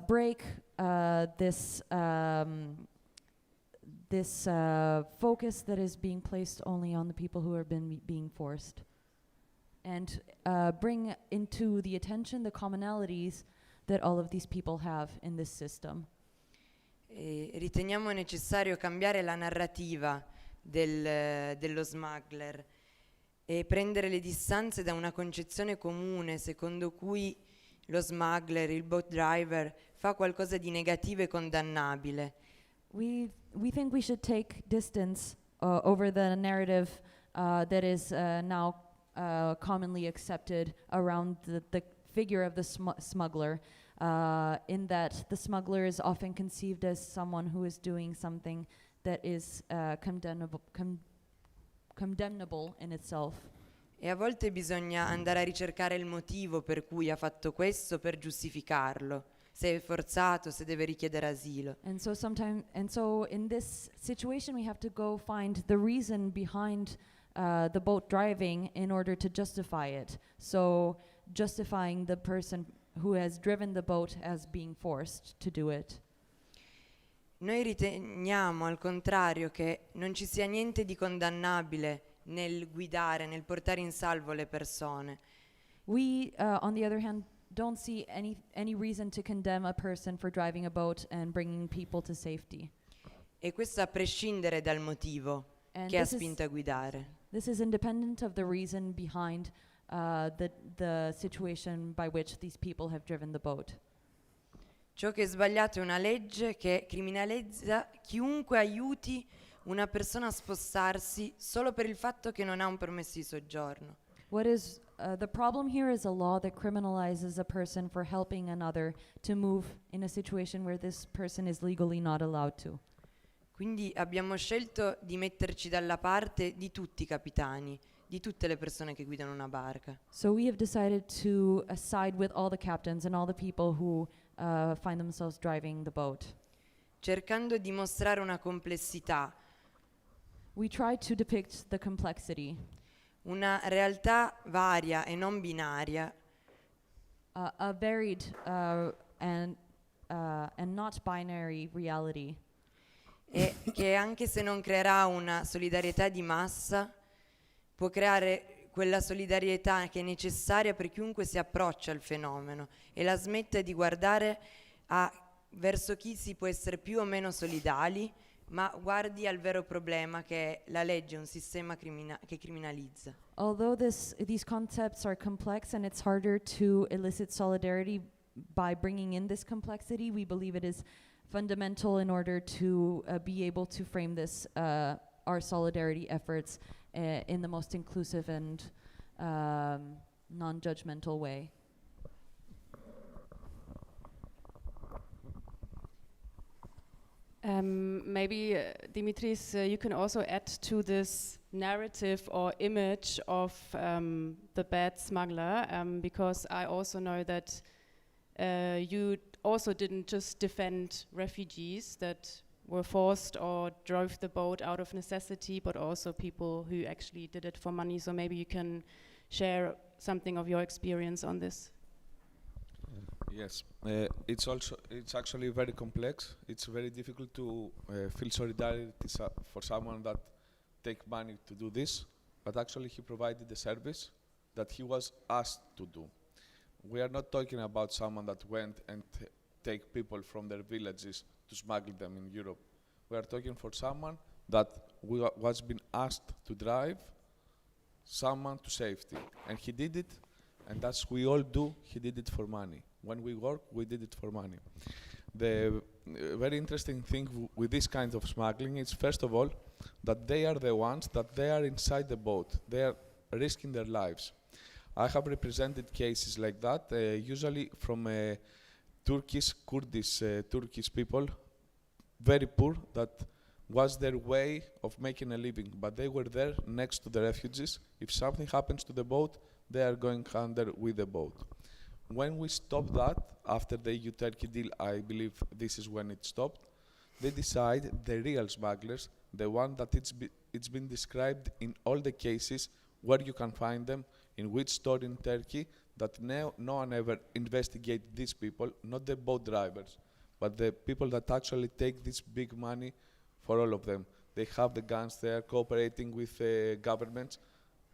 break this focus that is being placed only on the people who are being forced, and bring into the attention the commonalities that all of these people have in this system. Riteniamo necessario cambiare la narrativa dello smuggler e prendere le distanze da una concezione comune secondo cui lo smuggler, il boat driver, fa qualcosa di negativo e condannabile. We think we should take distance over the narrative that is now commonly accepted around the figure of the smuggler, in that the smuggler is often conceived as someone who is doing something that is condemnable in itself. E a volte bisogna andare a ricercare il motivo per cui ha fatto questo per giustificarlo, se è forzato, se deve richiedere asilo. And so in this situation we have to go find the reason behind the boat driving in order to justify it. So justifying the person who has driven the boat as being forced to do it. Noi riteniamo al contrario che non ci sia niente di condannabile nel guidare, nel portare in salvo le persone. We, on the other hand, don't see any reason to condemn a person for driving a boat and bringing people to safety. E questo a prescindere dal motivo che ha spinto a guidare. This is independent of the reason behind the situation by which these people have driven the boat. Ciò che è sbagliato è una legge che criminalizza chiunque aiuti una persona a spostarsi solo per il fatto che non ha un permesso di soggiorno. What is the problem here is a law that criminalizes a person for helping another to move in a situation where this person is legally not allowed to. Quindi abbiamo scelto di metterci dalla parte di tutti i capitani, di tutte le persone che guidano una barca. So we have decided to side with all the captains and all the people who find themselves driving the boat. Cercando di mostrare una complessità. We try to depict the complexity. Una realtà varia e non binaria. A varied and not binary reality. E che anche se non creerà una solidarietà di massa, può creare quella solidarietà che è necessaria per chiunque si approccia al fenomeno e la smette di guardare verso chi si può essere più o meno solidali, ma guardi al vero problema che è la legge, un sistema che criminalizza. Although these concepts are complex and it's harder to elicit solidarity by bringing in this complexity, we believe it is fundamental in order to be able to frame this our solidarity efforts in the most inclusive and non-judgmental way. Maybe, Dimitris, you can also add to this narrative or image of the bad smuggler, because I also know that you also didn't just defend refugees that were forced or drove the boat out of necessity, but also people who actually did it for money. So maybe you can share something of your experience on this. Yes, it's actually very complex. It's very difficult to feel solidarity for someone that take money to do this, but actually he provided the service that he was asked to do. We are not talking about someone that went and take people from their villages to smuggle them in Europe. We are talking for someone that was been asked to drive someone to safety, and he did it. And as we all do, he did it for money. When we work, we did it for money. The very interesting thing with this kind of smuggling is, first of all, that they are the ones that they are inside the boat. They are risking their lives. I have represented cases like that, usually from Turkish, Kurdish, Turkish people, very poor, that was their way of making a living. But they were there next to the refugees. If something happens to the boat, they are going under with the boat. When we stopped that, after the EU-Turkey deal, I believe this is when it stopped, they decide, the real smugglers, the one that it's been described in all the cases where you can find them, in which store in Turkey, that no one ever investigate these people, not the boat drivers, but the people that actually take this big money for all of them. They have the guns, they are cooperating with governments.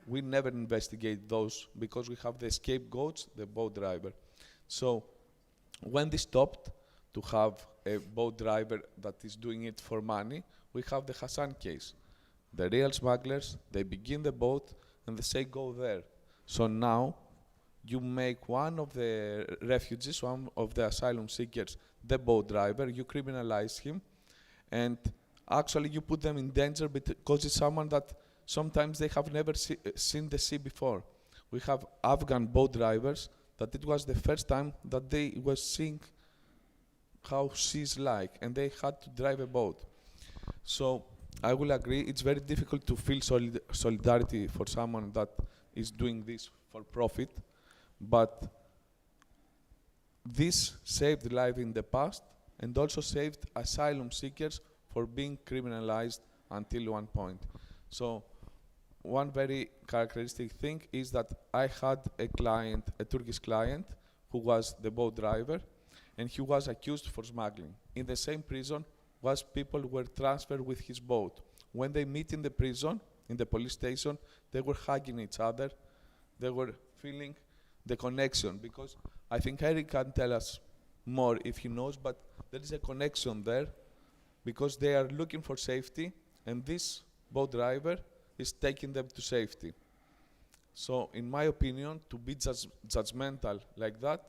We never investigate those because we have the scapegoats, the boat driver. So when they stopped to have a boat driver that is doing it for money, we have the Hassan case. The real smugglers, they begin the boat and they say go there. So now you make one of the refugees, one of the asylum seekers, the boat driver, you criminalize him, and actually you put them in danger because it's someone that sometimes they have never seen the sea before. We have Afghan boat drivers that it was the first time that they were seeing how sea is like, and they had to drive a boat. So I will agree, it's very difficult to feel solidarity for someone that is doing this for profit, but this saved life in the past and also saved asylum seekers for being criminalized until one point. So one very characteristic thing is that I had a client, a Turkish client, who was the boat driver, and he was accused for smuggling. In the same prison, people were transferred with his boat. When they meet in the prison, in the police station, they were hugging each other. They were feeling the connection, because I think Eric can tell us more if he knows, but there is a connection there because they are looking for safety, and this boat driver is taking them to safety. So in my opinion, to be judgmental like that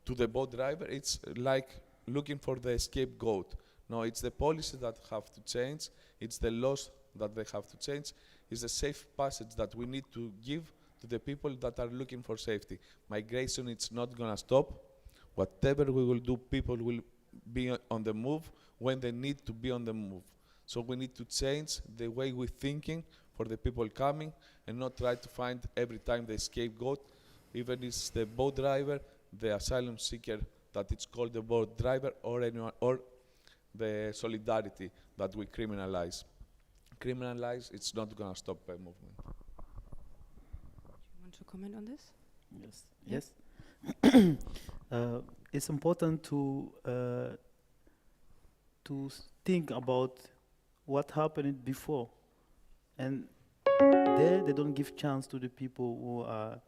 to the boat driver, it's like looking for the scapegoat. No, it's the policies that have to change, it's the laws that they have to change, it's the safe passage that we need to give to the people that are looking for safety. Migration, it's not gonna stop. Whatever we will do, people will be on the move when they need to be on the move. So we need to change the way we're thinking for the people coming, and not try to find every time the scapegoat, even if it's the boat driver, the asylum seeker that it's called the boat driver, or anyone, or the solidarity that we criminalize. Criminalize, it's not gonna stop a movement. Do you want to comment on this? Yes. Yes. It's important to think about what happened before, and there they don't give chance to the people who are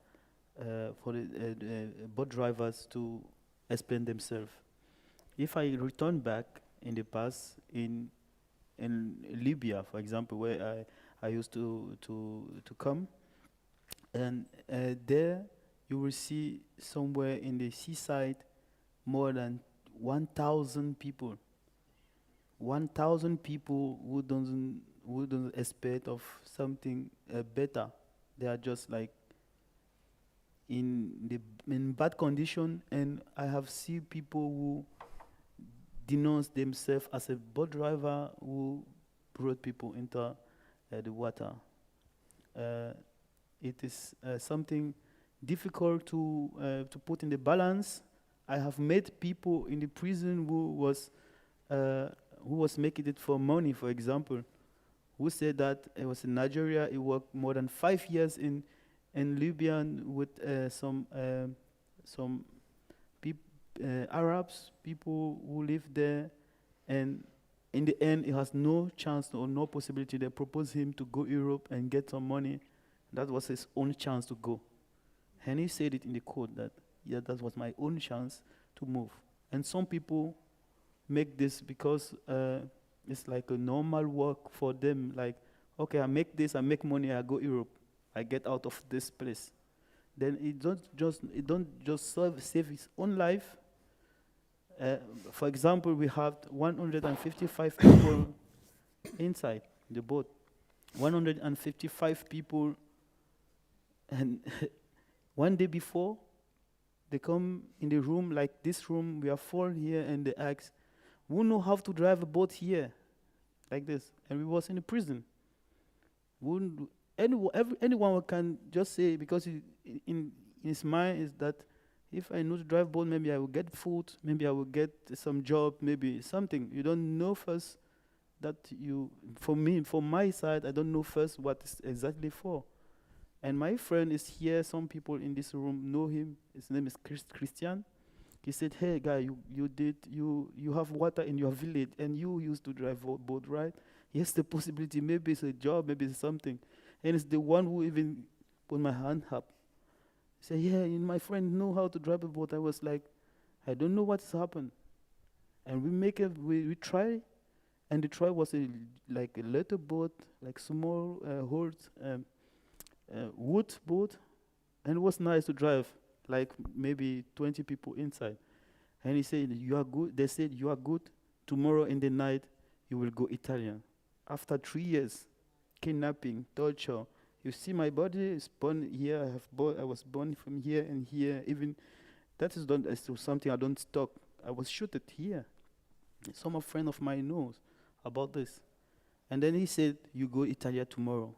for the boat drivers to explain themselves. If I return back in the past in Libya, for example, where I used to come, and there you will see somewhere in the seaside more than 1,000 people. 1,000 people who don't expect of something better. They are just like in bad condition, and I have seen people who denounce themselves as a boat driver who brought people into the water. It is something difficult to put in the balance. I have met people in the prison who was making it for money, for example, who said that it was in Nigeria. He worked more than 5 years in Libya with some Arabs, people who live there, and in the end, he has no chance or no possibility. They proposed him to go Europe and get some money. That was his own chance to go. And he said it in the court that, yeah, that was my own chance to move. And some people make this because it's like a normal work for them. Like, okay, I make this, I make money, I go Europe, I get out of this place. Then it don't just save his own life. For example, we have 155 people inside the boat. 155 people, and one day before, they come in the room, like this room, we are 4 here, and they ask, who know how to drive a boat here? Like this. And we was in the prison. Anyone can just say, because in his mind is that if I know to drive boat, maybe I will get food, maybe I will get some job, maybe something. You don't know first that from my side, I don't know first what it's exactly for. And my friend is here, some people in this room know him, his name is Christian. He said, hey guy, you have water in your village and you used to drive boat, right? Yes, the possibility, maybe it's a job, maybe it's something. And it's the one who even put my hand up. He said, yeah, my friend know how to drive a boat. I was like, I don't know what's happened. And we try, and the try was like a little boat, like small wood boat, and it was nice to drive, like maybe 20 people inside. And he said, you are good. They said, you are good. Tomorrow in the night, you will go Italian. After 3 years, kidnapping, torture. You see my body is born here. I was born from here and here. Even that is something I don't talk. I was shot here. Some friend of mine knows about this. And then he said, you go Italy tomorrow.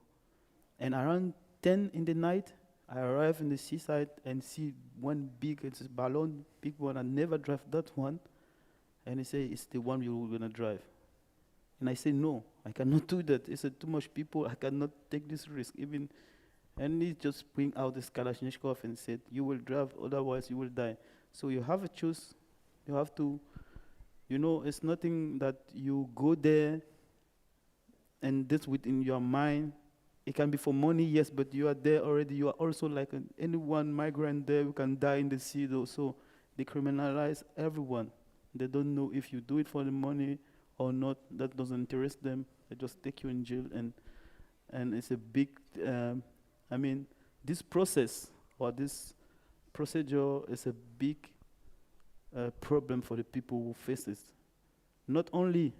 And around 10 in the night, I arrive in the seaside and see one it's a balloon, big one. I never drive that one. And he said, it's the one you're gonna drive. And I say, no, I cannot do that. It's too much people. I cannot take this risk. And he just bring out this Kalashnikov and said, you will drive, otherwise you will die. So you have a choice. You have to, it's nothing that you go there and this within your mind. It can be for money, yes, but you are there already. You are also like anyone migrant there who can die in the sea, though. So they criminalize everyone. They don't know if you do it for the money or not. That doesn't interest them. They just take you in jail, and it's a big. This process or this procedure is a big problem for the people who face it. Not only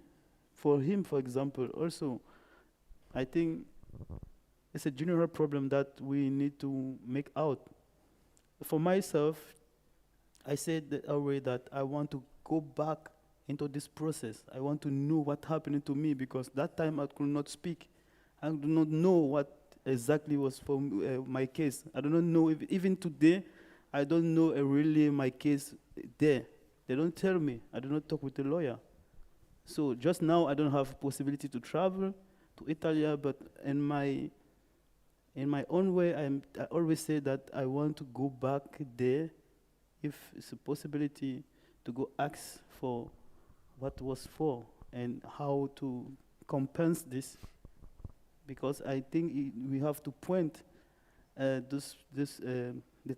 for him, for example. Also, I think it's a general problem that we need to make out. For myself, I said already that I want to go back into this process. I want to know what happened to me, because that time I could not speak. I do not know what exactly was for my case. I do not know, even today, I don't know really my case there. They don't tell me. I do not talk with a lawyer. So just now, I don't have possibility to travel to Italy, but in my own way, I always say that I want to go back there, if it's a possibility, to go ask for what was for and how to compensate this, because I think we have to point the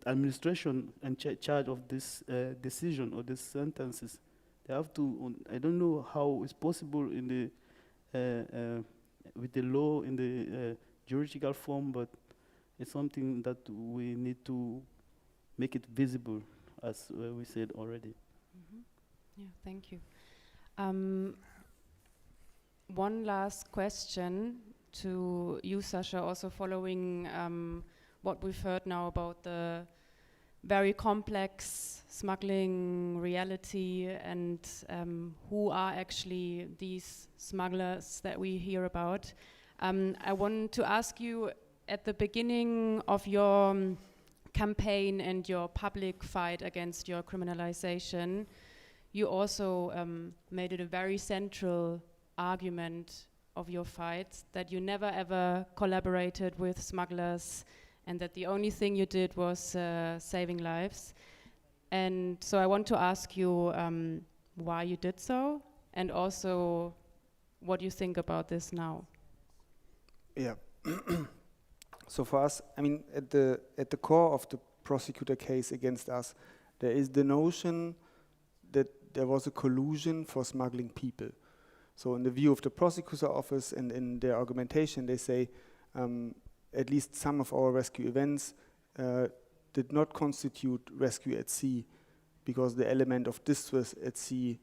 administration in charge of this decision or these sentences. They have to. I don't know how it's possible in the with the law in the juridical form, but it's something that we need to make it visible, as we said already. Mm-hmm. Yeah, thank you. One last question to you, Sascha, also following what we've heard now about the very complex smuggling reality and who are actually these smugglers that we hear about. I want to ask you, at the beginning of your campaign and your public fight against your criminalization, you also made it a very central argument of your fight that you never ever collaborated with smugglers and that the only thing you did was saving lives. And so I want to ask you why you did so, and also what you think about this now. Yeah. So for us, I mean, at the core of the prosecutor case against us, there is the notion that there was a collusion for smuggling people. So in the view of the prosecutor office and in their argumentation, they say at least some of our rescue events did not constitute rescue at sea because the element of distress at sea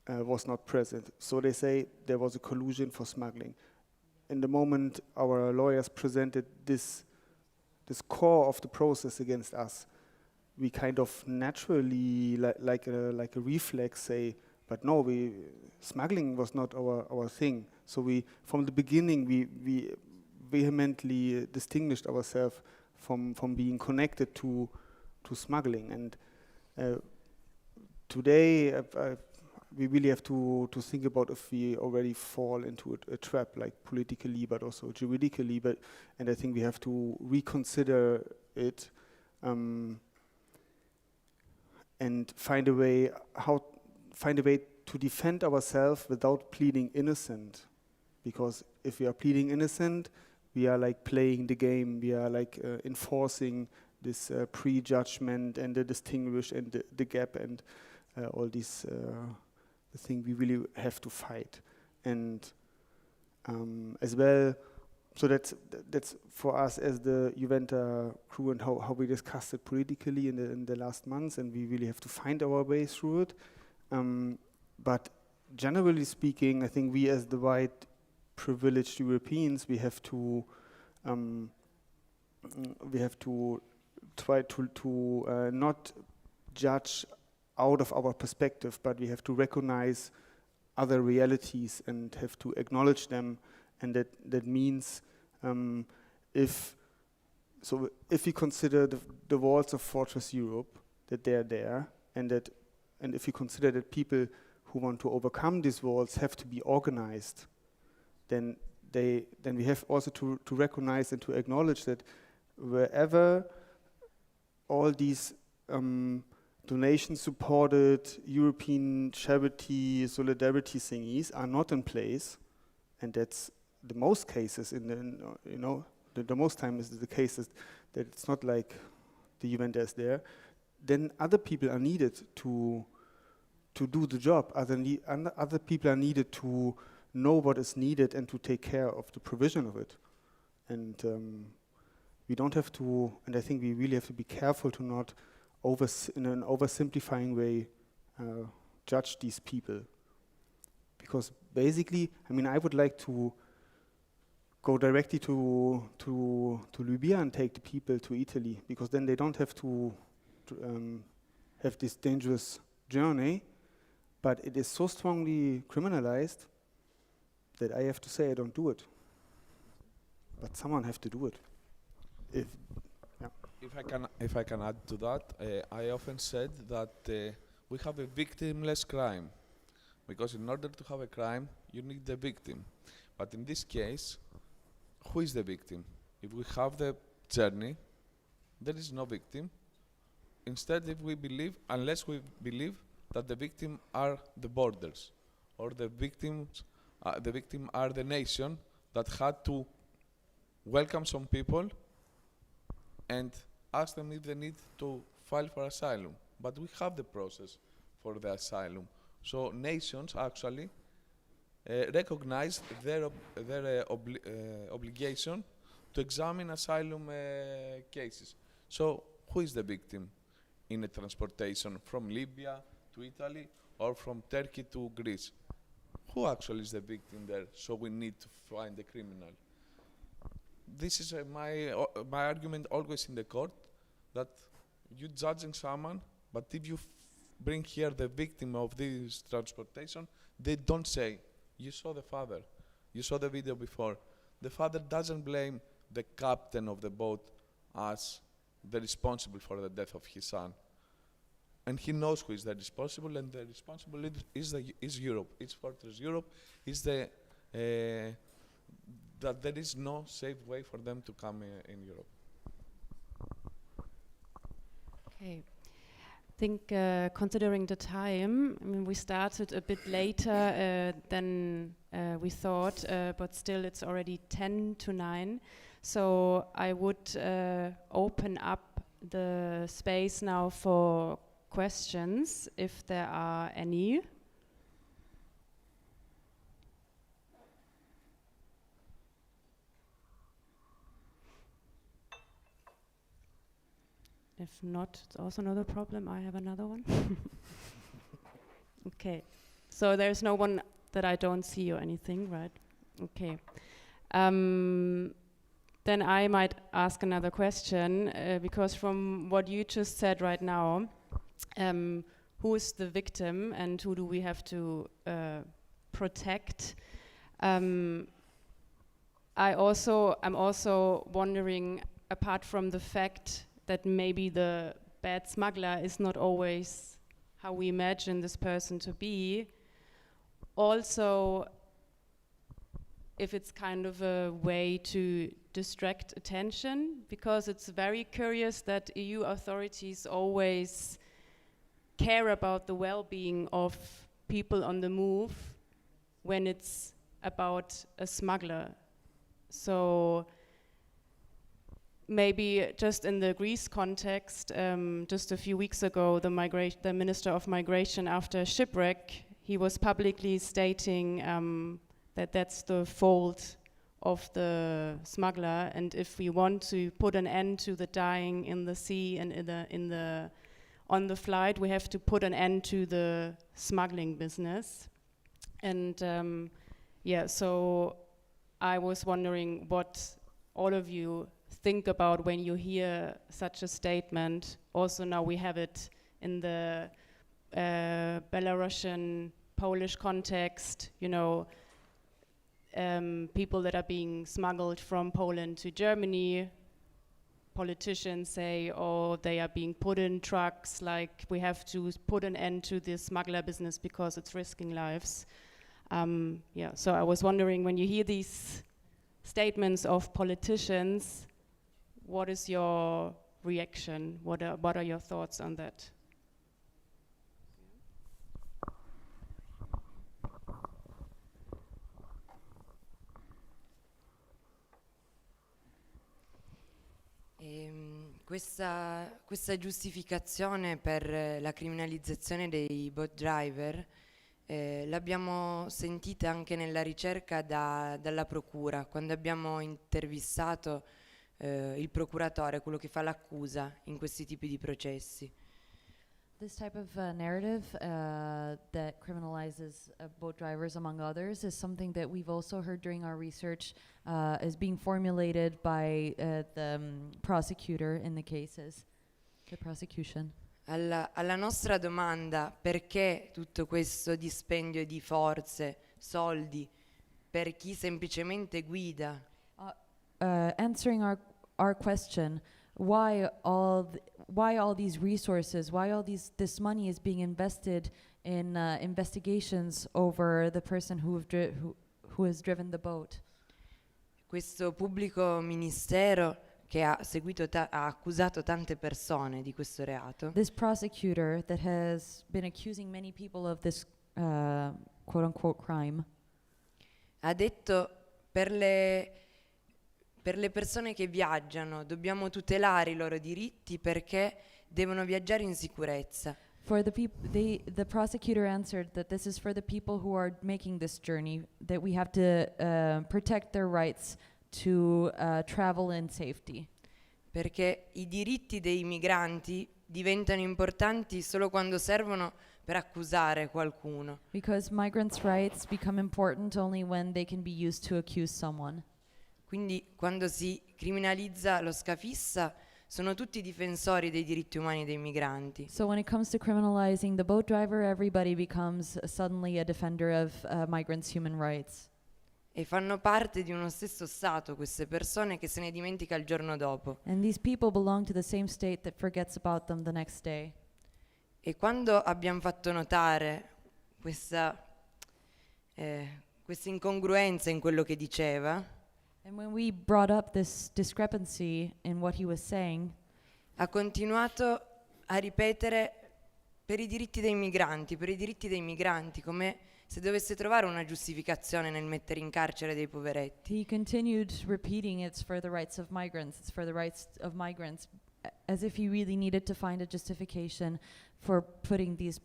was not present. So they say there was a collusion for smuggling. In the moment our lawyers presented this core of the process against us, we kind of naturally, like a reflex, say, but no, smuggling was not our thing. So we, from the beginning, we vehemently distinguished ourselves from being connected to smuggling. And today, we really have to think about if we already fall into a trap, like politically, but also juridically. And I think we have to reconsider it and find a way to defend ourselves without pleading innocent. Because if we are pleading innocent, we are like playing the game. We are like enforcing this prejudgment and the distinguish and the gap and all these. The thing we really have to fight, and as well, so that's for us as the EUVENTA crew and how we discussed it politically in the last months, and we really have to find our way through it. But generally speaking, I think we as the white privileged Europeans, we have to try to not judge out of our perspective, but we have to recognize other realities and have to acknowledge them, and that means if we consider the walls of Fortress Europe, that they're there, and if we consider that people who want to overcome these walls have to be organized, then we have also to recognize and to acknowledge that wherever all these donation-supported European charity solidarity thingies are not in place, and that's the most cases the most time is the cases that it's not like the EUVENTA is there, then other people are needed to do the job. Other people are needed to know what is needed and to take care of the provision of it. And we don't have to, and I think we really have to be careful to not in an oversimplifying way judge these people. Because basically, I mean, I would like to go directly to Libya and take the people to Italy, because then they don't have to have this dangerous journey, but it is so strongly criminalized that I have to say I don't do it. But someone have to do it. If I can add to that, I often said that we have a victimless crime, because in order to have a crime, you need the victim. But in this case, who is the victim? If we have the journey, there is no victim. Instead, unless we believe that the victim are the borders, or the victim are the nation that had to welcome some people and ask them if they need to file for asylum. But we have the process for the asylum. So nations actually recognize their obligation to examine asylum cases. So who is the victim in a transportation from Libya to Italy or from Turkey to Greece? Who actually is the victim there? So we need to find the criminal. This is my argument always in the court, that you judging someone, but if you bring here the victim of this transportation, they don't say, you saw the father, you saw the video before. The father doesn't blame the captain of the boat as the responsible for the death of his son. And he knows who is the responsible, and the responsible is Europe. It's Fortress Europe. Is that there is no safe way for them to come in Europe. Okay. I think considering the time, I mean, we started a bit later than we thought, but still it's already 10 to 9. So I would open up the space now for questions, if there are any. If not, it's also not a problem. I have another one. Okay. So there's no one that I don't see or anything, right? Okay. Then I might ask another question, because from what you just said right now, who is the victim and who do we have to protect? I'm also wondering, apart from the fact that maybe the bad smuggler is not always how we imagine this person to be, also if it's kind of a way to distract attention, because it's very curious that EU authorities always care about the well-being of people on the move when it's about a smuggler. So maybe just in the Greece context, just a few weeks ago, the Minister of Migration, after shipwreck, he was publicly stating that that's the fault of the smuggler, and if we want to put an end to the dying in the sea and on the flight, we have to put an end to the smuggling business. And yeah, so I was wondering what all of you think about when you hear such a statement. Also now we have it in the Belarusian, Polish context, you know, people that are being smuggled from Poland to Germany. Politicians say, oh, they are being put in trucks, like we have to put an end to this smuggler business because it's risking lives. Yeah, so I was wondering, when you hear these statements of politicians, what is your reaction? What are your thoughts on that? Questa giustificazione per la criminalizzazione dei boat driver l'abbiamo sentita anche nella ricerca dalla procura, quando abbiamo intervistato il procuratore, quello che fa l'accusa in questi tipi di processi. This type of narrative that criminalizes boat drivers, among others, is something that we've also heard during our research is being formulated by the prosecutor in the cases, the prosecution. Alla nostra domanda, perché tutto questo dispendio di forze, soldi, per chi semplicemente guida? Answering our question, why all these resources, why all this money is being invested in investigations over the person who has driven the boat? Questo pubblico ministero che ha accusato tante persone di questo reato. This prosecutor that has been accusing many people of this quote-unquote crime Ha detto, per le persone che viaggiano dobbiamo tutelare i loro diritti perché devono viaggiare in sicurezza. For the prosecutor answered that this is for the people who are making this journey, that we have to protect their rights to travel in safety. Perché i diritti dei migranti diventano importanti solo quando servono per accusare qualcuno. Because migrants' rights become important only when they can be used to accuse someone. Quindi quando si criminalizza lo scafista sono tutti difensori dei diritti umani dei migranti. So when it comes to criminalizing the boat driver, everybody becomes suddenly a defender of migrants' human rights. E fanno parte di uno stesso stato queste persone che se ne dimentica il giorno dopo. And these people belong to the same state that forgets about them the next day. E quando abbiamo fatto notare questa incongruenza in quello che diceva, And when we brought up this discrepancy in what he was saying, ha continuato a ripetere per i diritti dei migranti, come se dovesse trovare una giustificazione nel mettere in carcere dei poveretti. he continued repeating it's for the rights of migrants, it's for the rights of migrants, as if he really needed to find a justification for putting these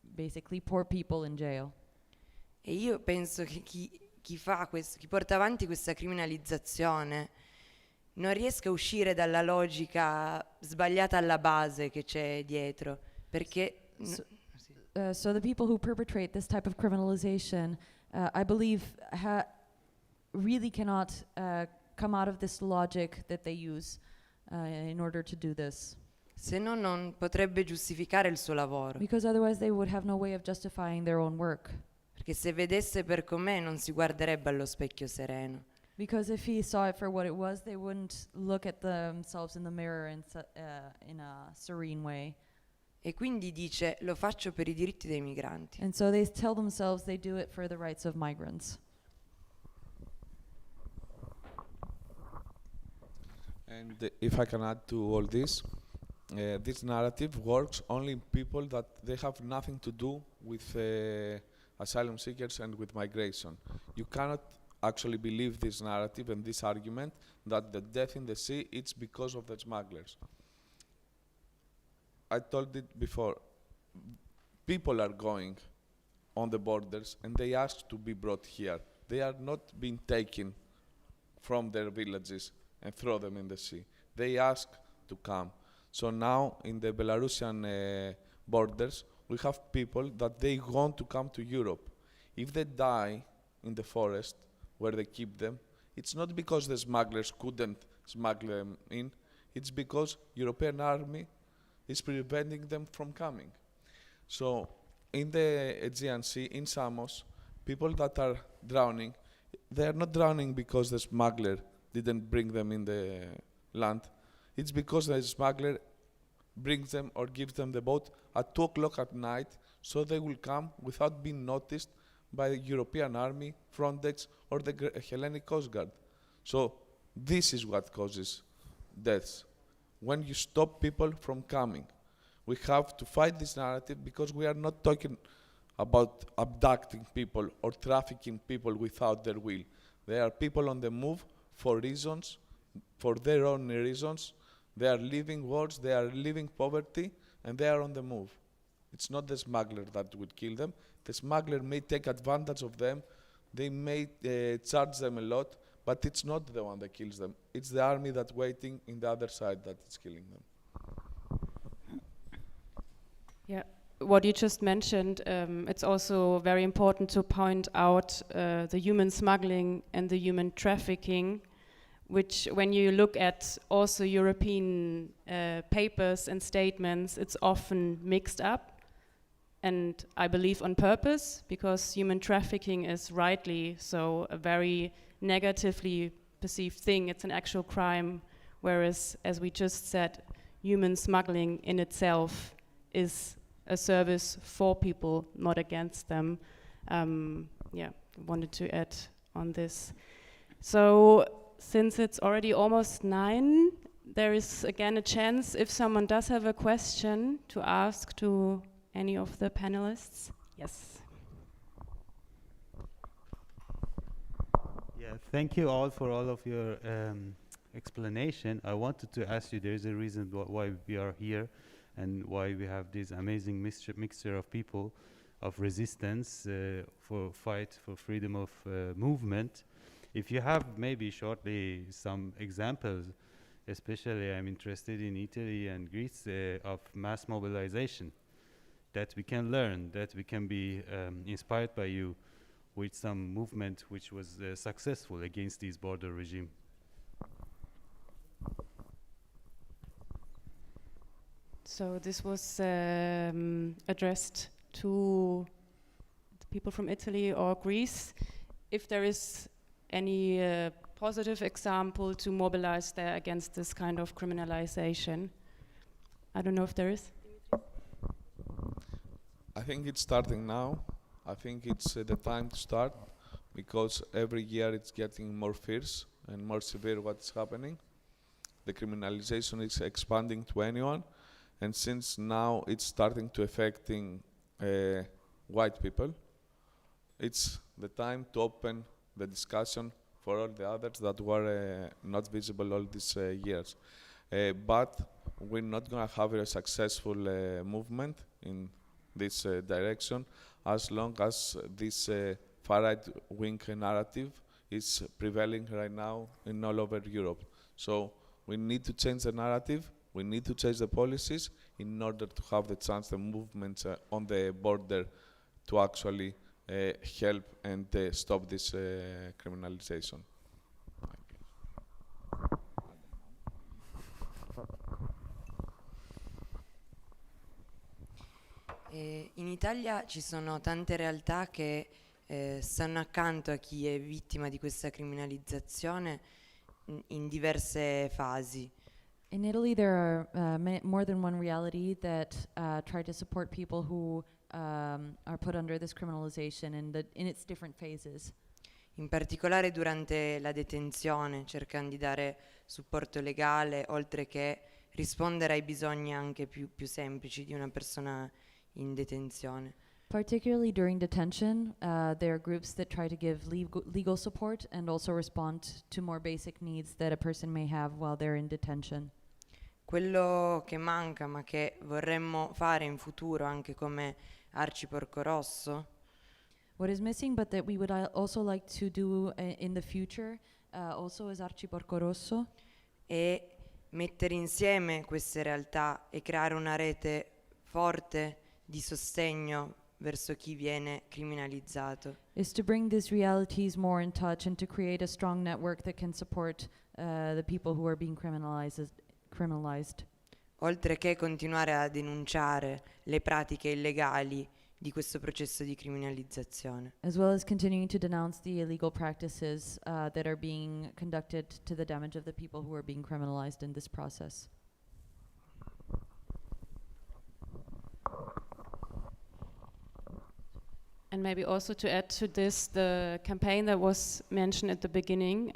basically poor people in jail. E io penso che chi fa questo, chi porta avanti questa criminalizzazione non riesca a uscire dalla logica sbagliata alla base che c'è dietro, perché So the people who perpetrate this type of criminalization, I believe, really cannot come out of this logic that they use in order to do this. se no non potrebbe giustificare il suo lavoro. Because otherwise they would have no way of justifying their own work. Perché se vedesse per com'è non si guarderebbe allo specchio sereno. Because if he saw it for what it was, they wouldn't look at themselves in the mirror in a serene way. E quindi dice: lo faccio per i diritti dei migranti. And so they tell themselves they do it for the rights of migrants. And if I can add to all this narrative works only in people that they have nothing to do with asylum seekers and with migration. You cannot actually believe this narrative and this argument that the death in the sea, it's because of the smugglers. I told it before, people are going on the borders and they ask to be brought here. They are not being taken from their villages and throw them in the sea. They ask to come. So now in the Belarusian borders, we have people that they want to come to Europe. If they die in the forest where they keep them, it's not because the smugglers couldn't smuggle them in, it's because European army is preventing them from coming. So in the Aegean Sea, in Samos, people that are drowning, they are not drowning because the smuggler didn't bring them in the land. It's because the smuggler brings them or gives them the boat at 2 o'clock at night, so they will come without being noticed by the European Army, Frontex, or the Hellenic Coast Guard. So this is what causes deaths. When you stop people from coming, we have to fight this narrative because we are not talking about abducting people or trafficking people without their will. There are people on the move for reasons, for their own reasons. They are leaving wars, they are leaving poverty, and they are on the move. It's not the smuggler that would kill them. The smuggler may take advantage of them, they may charge them a lot, but it's not the one that kills them. It's the army that's waiting in the other side that is killing them. Yeah, what you just mentioned, it's also very important to point out the human smuggling and the human trafficking, which when you look at also European papers and statements, it's often mixed up. And I believe on purpose, because human trafficking is rightly so a very negatively perceived thing. It's an actual crime, whereas, as we just said, human smuggling in itself is a service for people, not against them. Yeah, wanted to add on this. So, since it's already almost 9, there is again a chance, if someone does have a question, to ask to any of the panelists. Yes. Yeah, thank you all for all of your explanation. I wanted to ask you, there is a reason why we are here and why we have this amazing mixture of people, of resistance for fight for freedom of movement. If you have maybe shortly some examples, especially I'm interested in Italy and Greece, of mass mobilization that we can learn, that we can be inspired by you with some movement which was successful against this border regime. So this was addressed to the people from Italy or Greece. If there is any positive example to mobilize there against this kind of criminalization. I don't know if there is. I think it's starting now. I think it's the time to start, because every year it's getting more fierce and more severe what's happening. The criminalization is expanding to anyone, and since now it's starting to affecting white people, it's the time to open the discussion for all the others that were not visible all these years. But we're not going to have a successful movement in this direction as long as this far-right wing narrative is prevailing right now in all over Europe. So we need to change the narrative, we need to change the policies in order to have the chance, the movements on the border to actually help and stop this criminalization. In Italia ci sono tante realtà che stanno accanto a chi è vittima di questa criminalizzazione in diverse fasi. In Italy, there are more than one reality that try to support people who are put under this criminalization in its different phases. In particolare durante la detenzione, cercando di dare supporto legale, oltre che rispondere ai bisogni anche più semplici di una persona in detenzione. Particularly during detention, there are groups that try to give legal support and also respond to more basic needs that a person may have while they're in detention. Quello che manca, ma che vorremmo fare in futuro anche come ARCI Porco Rosso, What is missing, but that we would also like to do in the future, also as ARCI Porco Rosso, è mettere insieme queste realtà e creare una rete forte di sostegno verso chi viene criminalizzato. is to bring these realities more in touch and to create a strong network that can support the people who are being criminalized. Oltre che continuare a denunciare le pratiche illegali di questo processo di criminalizzazione. As well as continuing to denounce the illegal practices that are being conducted to the damage of the people who are being criminalized in this process. And maybe also to add to this, the campaign that was mentioned at the beginning,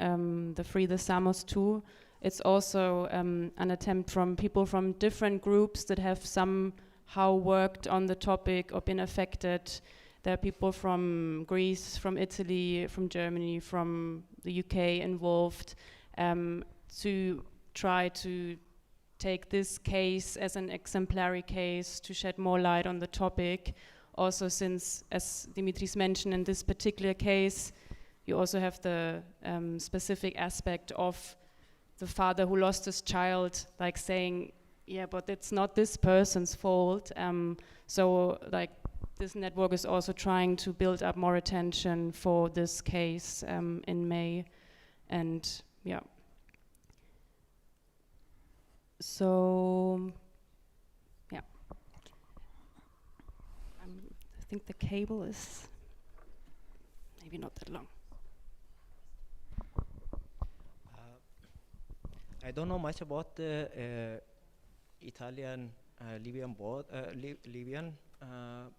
the Free the Samos 2, it's also an attempt from people from different groups that have somehow worked on the topic or been affected. There are people from Greece, from Italy, from Germany, from the UK involved to try to take this case as an exemplary case to shed more light on the topic. Also, since, as Dimitris mentioned, in this particular case, you also have the specific aspect of the father who lost his child, like saying, yeah, but it's not this person's fault. So, like, this network is also trying to build up more attention for this case in May. And, yeah. So, yeah. I think the cable is maybe not that long. I don't know much about the Italian-Libyan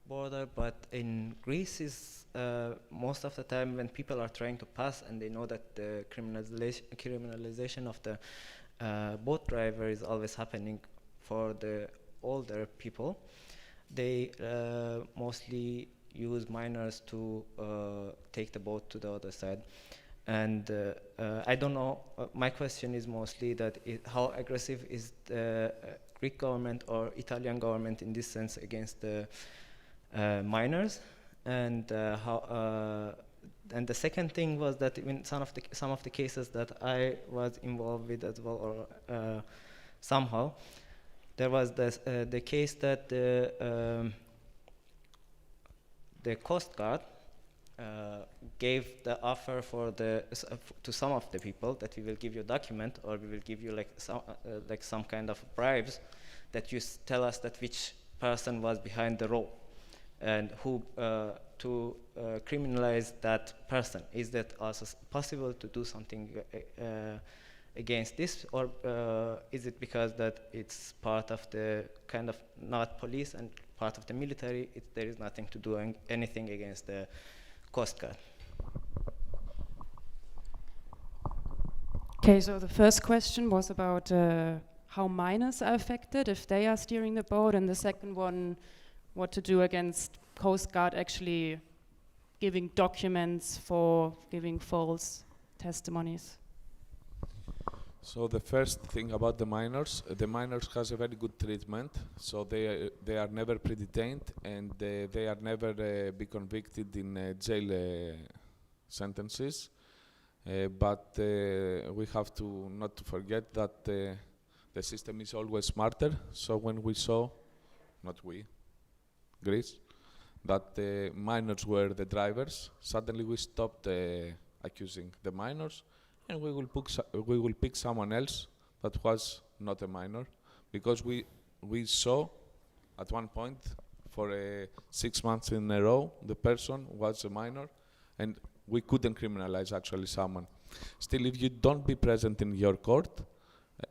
border, but in Greece is most of the time when people are trying to pass and they know that the criminalization of the boat driver is always happening for the older people. They mostly use minors to take the boat to the other side. And I don't know, my question is mostly that how aggressive is the Greek government or Italian government in this sense against the minors, and and the second thing was that in some of the cases that I was involved with as well, or somehow, there was the case that the Coast Guard gave the offer to some of the people that we will give you a document or we will give you like some kind of bribes that you tell us that which person was behind the role and who to criminalize that person. Is that also possible to do something against this, or is it because that it's part of the kind of not police and part of the military, there is nothing to do anything against the Coast Guard? Okay, so the first question was about how minors are affected if they are steering the boat, and the second one, what to do against Coast Guard actually giving documents for giving false testimonies. So the first thing about the minors has a very good treatment. So they are never pre-detained, and they are never be convicted in jail sentences. But we have to not to forget that the system is always smarter. So when we saw, not we, Greece, that the minors were the drivers, suddenly we stopped accusing the minors, and we will pick someone else that was not a minor, because we saw at one point for 6 months in a row the person was a minor, and we couldn't criminalize actually someone. Still, if you don't be present in your court,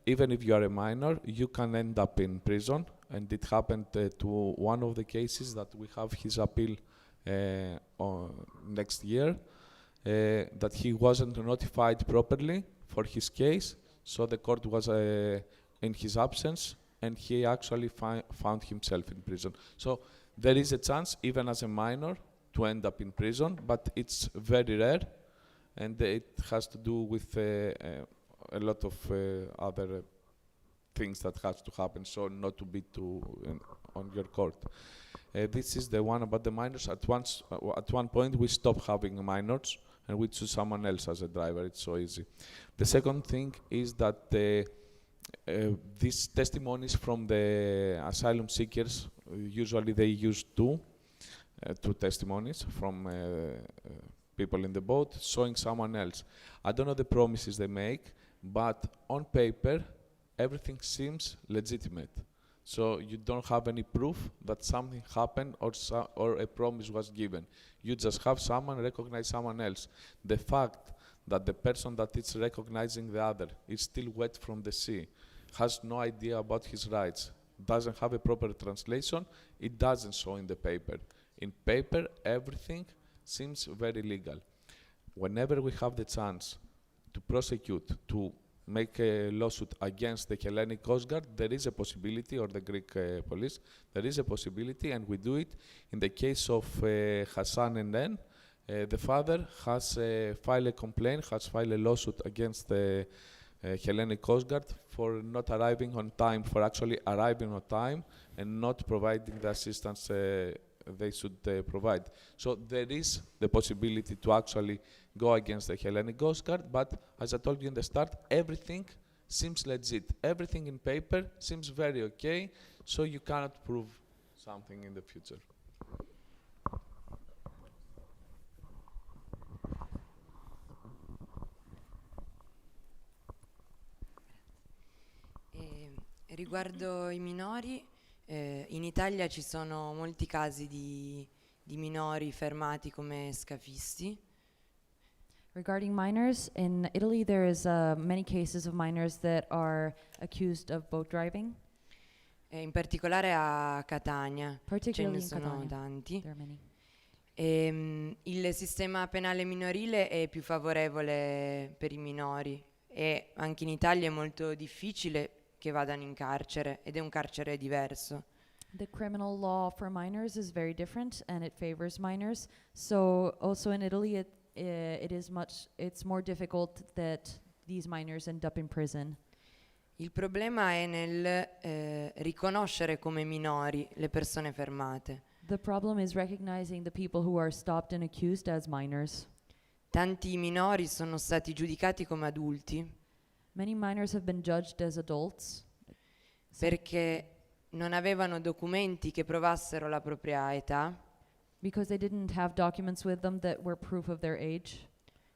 even if you are a minor, you can end up in prison. And it happened to one of the cases that we have his appeal next year, that he wasn't notified properly for his case, so the court was in his absence, and he actually found himself in prison. So there is a chance, even as a minor, to end up in prison, but it's very rare, and it has to do with a lot of other things that has to happen, so not to be too on your court. This is the one about the minors. At one point we stopped having minors and we choose someone else as a driver. It's so easy. The second thing is that these testimonies from the asylum seekers, usually they use two testimonies from people in the boat showing someone else. I don't know the promises they make, but on paper everything seems legitimate. So you don't have any proof that something happened or a promise was given. You just have someone recognize someone else. The fact that the person that is recognizing the other is still wet from the sea, has no idea about his rights, doesn't have a proper translation, it doesn't show in the paper. In paper, everything seems very legal. Whenever we have the chance to prosecute, to make a lawsuit against the Hellenic Coast Guard, there is a possibility, or the Greek police, there is a possibility, and we do it. In the case of Hassan and Nen, the father has filed a complaint, has filed a lawsuit against the Hellenic Coast Guard for not arriving on time, for actually arriving on time and not providing the assistance they should provide. So there is the possibility to actually go against the Hellenic Coast Guard, but as I told you in the start, everything seems legit. Everything in paper seems very okay, so you cannot prove something in the future. Riguardo i minori, in Italia ci sono molti casi di minori fermati come scafisti. Regarding minors, in Italy there is many cases of minors that are accused of boat driving. In particolare a Catania, ce ne in sono Catania. tanti. There are many. Il sistema penale minorile è più favorevole per i minori e anche in Italia è molto difficile che vadano in carcere, ed è un carcere diverso. The criminal law for minors is very different and it favors minors. So also in Italy it's more difficult that these minors end up in prison. Il problema è nel riconoscere come minori le persone fermate. The problem is recognizing the people who are stopped and accused as minors. Tanti minori sono stati giudicati come adulti. Many minors have been judged as adults. Perché non avevano documenti che provassero la propria età. Because they didn't have documents with them that were proof of their age.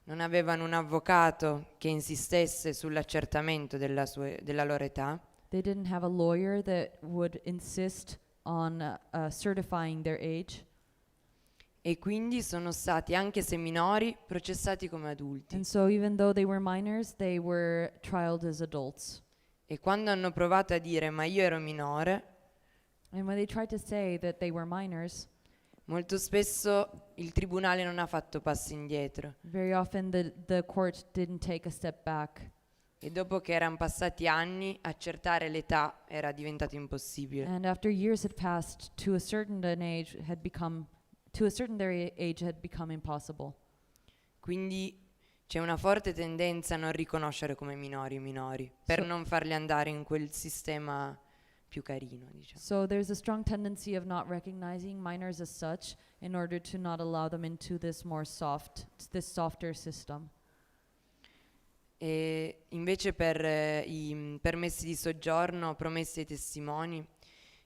Non avevano un avvocato che insistesse sull'accertamento della loro età. They didn't have a lawyer that would insist on certifying their age. E quindi sono stati, anche se minori, processati come adulti. And so even though they were minors, they were trialed as adults. E quando hanno provato a dire ma io ero minore, And when they tried to say that they were minors, molto spesso il tribunale non ha fatto passi indietro. very often the court didn't take a step back. E dopo che erano passati anni, accertare l'età era diventato impossibile. And after years had passed, to a certain age had become impossible. Quindi c'è una forte tendenza a non riconoscere come minori i minori, per non farli andare in quel sistema più carino, diciamo. So there's a strong tendency of not recognizing minors as such in order to not allow them into this softer system. E invece per i permessi di soggiorno promessi ai testimoni,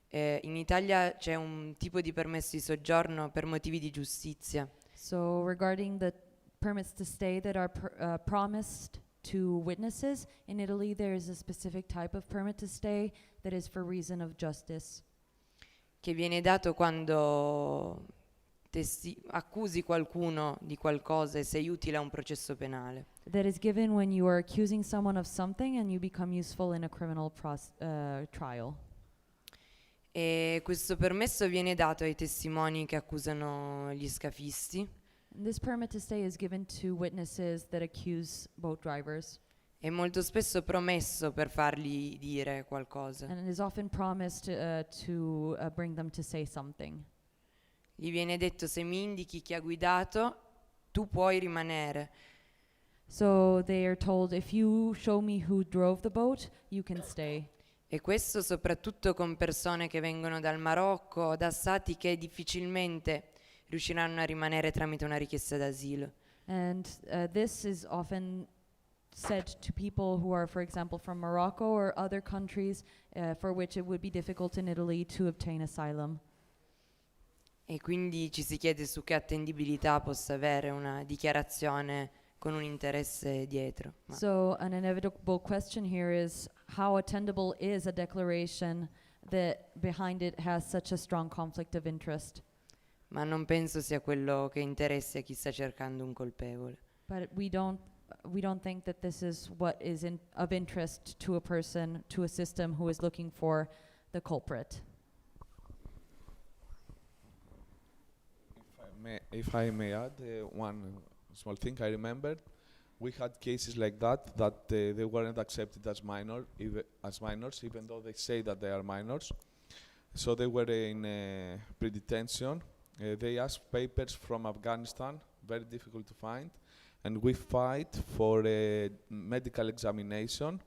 in Italia c'è un tipo di permesso di soggiorno per motivi di giustizia. So regarding the permits to stay that are promised to witnesses, in Italy there is a specific type of permit to stay that is for reason of justice. Che viene dato quando accusi qualcuno di qualcosa e sei utile a un processo penale. That is given when you are accusing someone of something and you become useful in a criminal trial. E questo permesso viene dato ai testimoni che accusano gli scafisti. This permit to stay is given to witnesses that accuse boat drivers. È molto spesso promesso per fargli dire qualcosa. And it is often promised to bring them to say something. Gli viene detto: se mi indichi chi ha guidato, tu puoi rimanere. So they are told, if you show me who drove the boat, you can stay. E questo soprattutto con persone che vengono dal Marocco, da stati che difficilmente riusciranno a rimanere tramite una richiesta d'asilo. And this is often said to people who are, for example, from Morocco or other countries for which it would be difficult in Italy to obtain asylum. E quindi ci si chiede su che attendibilità possa avere una dichiarazione con un interesse dietro. So an inevitable question here is, how attendable is a declaration that behind it has such a strong conflict of interest? Ma non penso sia quello che interessi a chi sta cercando un colpevole. But we don't think that this is what is of interest to a person, to a system who is looking for the culprit. If I may add one small thing, I remembered we had cases like that they weren't accepted as minors, even though they say that they are minors. So they were in pre-detention. They asked papers from Afghanistan, very difficult to find, and we fight for a medical examination.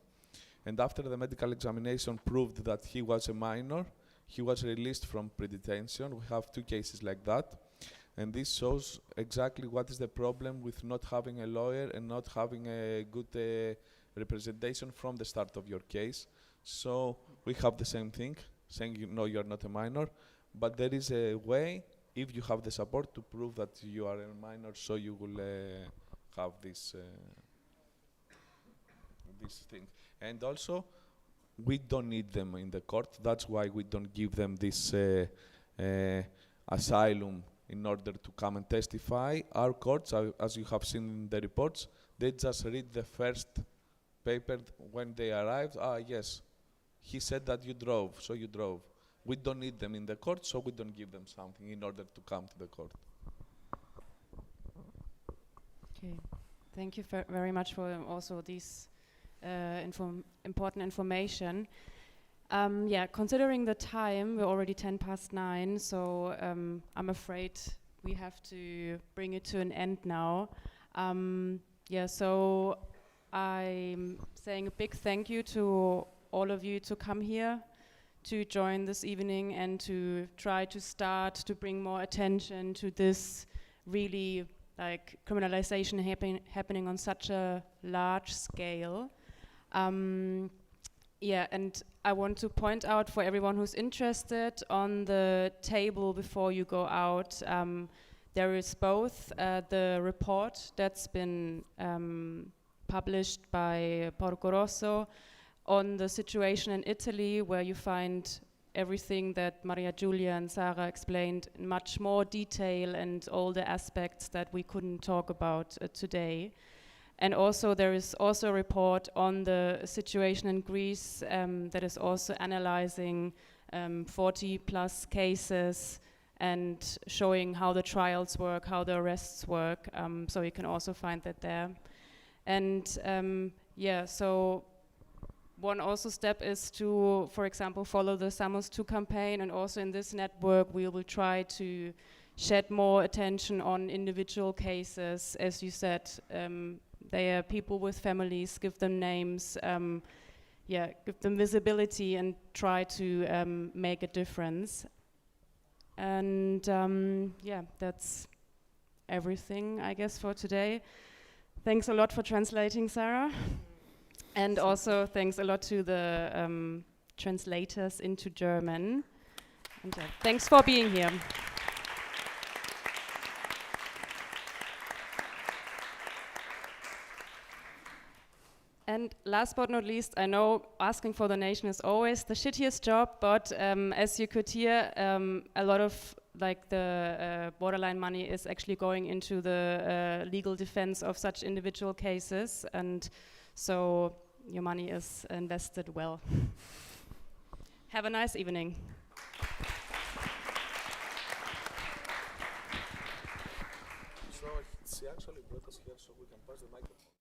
And after the medical examination proved that he was a minor, he was released from pre-detention. We have 2 cases like that. And this shows exactly what is the problem with not having a lawyer and not having a good representation from the start of your case. So we have the same thing, saying no, you're not a minor, but there is a way, if you have the support, to prove that you are a minor, so you will have this thing. And also, we don't need them in the court. That's why we don't give them this asylum in order to come and testify. Our courts, as you have seen in the reports, they just read the first paper when they arrived. Yes, he said that you drove, so you drove. We don't need them in the court, so we don't give them something in order to come to the court. Okay, thank you very much for also this important information. Considering the time, we're already 9:10, so I'm afraid we have to bring it to an end now. So I'm saying a big thank you to all of you to come here, to join this evening and to try to start to bring more attention to this really like criminalization happening on such a large scale. And I want to point out for everyone who's interested, on the table before you go out, there is both the report that's been published by Porco Rosso on the situation in Italy, where you find everything that Maria Giulia and Sara explained in much more detail and all the aspects that we couldn't talk about today. And also there is also a report on the situation in Greece that is also analyzing 40 plus cases and showing how the trials work, how the arrests work. So you can also find that there. And yeah, so one also step is to, for example, follow the Samos 2 campaign, and also in this network we will try to shed more attention on individual cases. As you said, they are people with families, give them names, yeah, give them visibility and try to make a difference. And yeah, that's everything, I guess, for today. Thanks a lot for translating, Sarah. And also thanks a lot to the translators into German. And thanks for being here. And last but not least, I know asking for donation is always the shittiest job, but as you could hear, a lot of the borderline money is actually going into the legal defense of such individual cases, and so your money is invested well. Have a nice evening. So she actually brought us here so we can pass the microphone.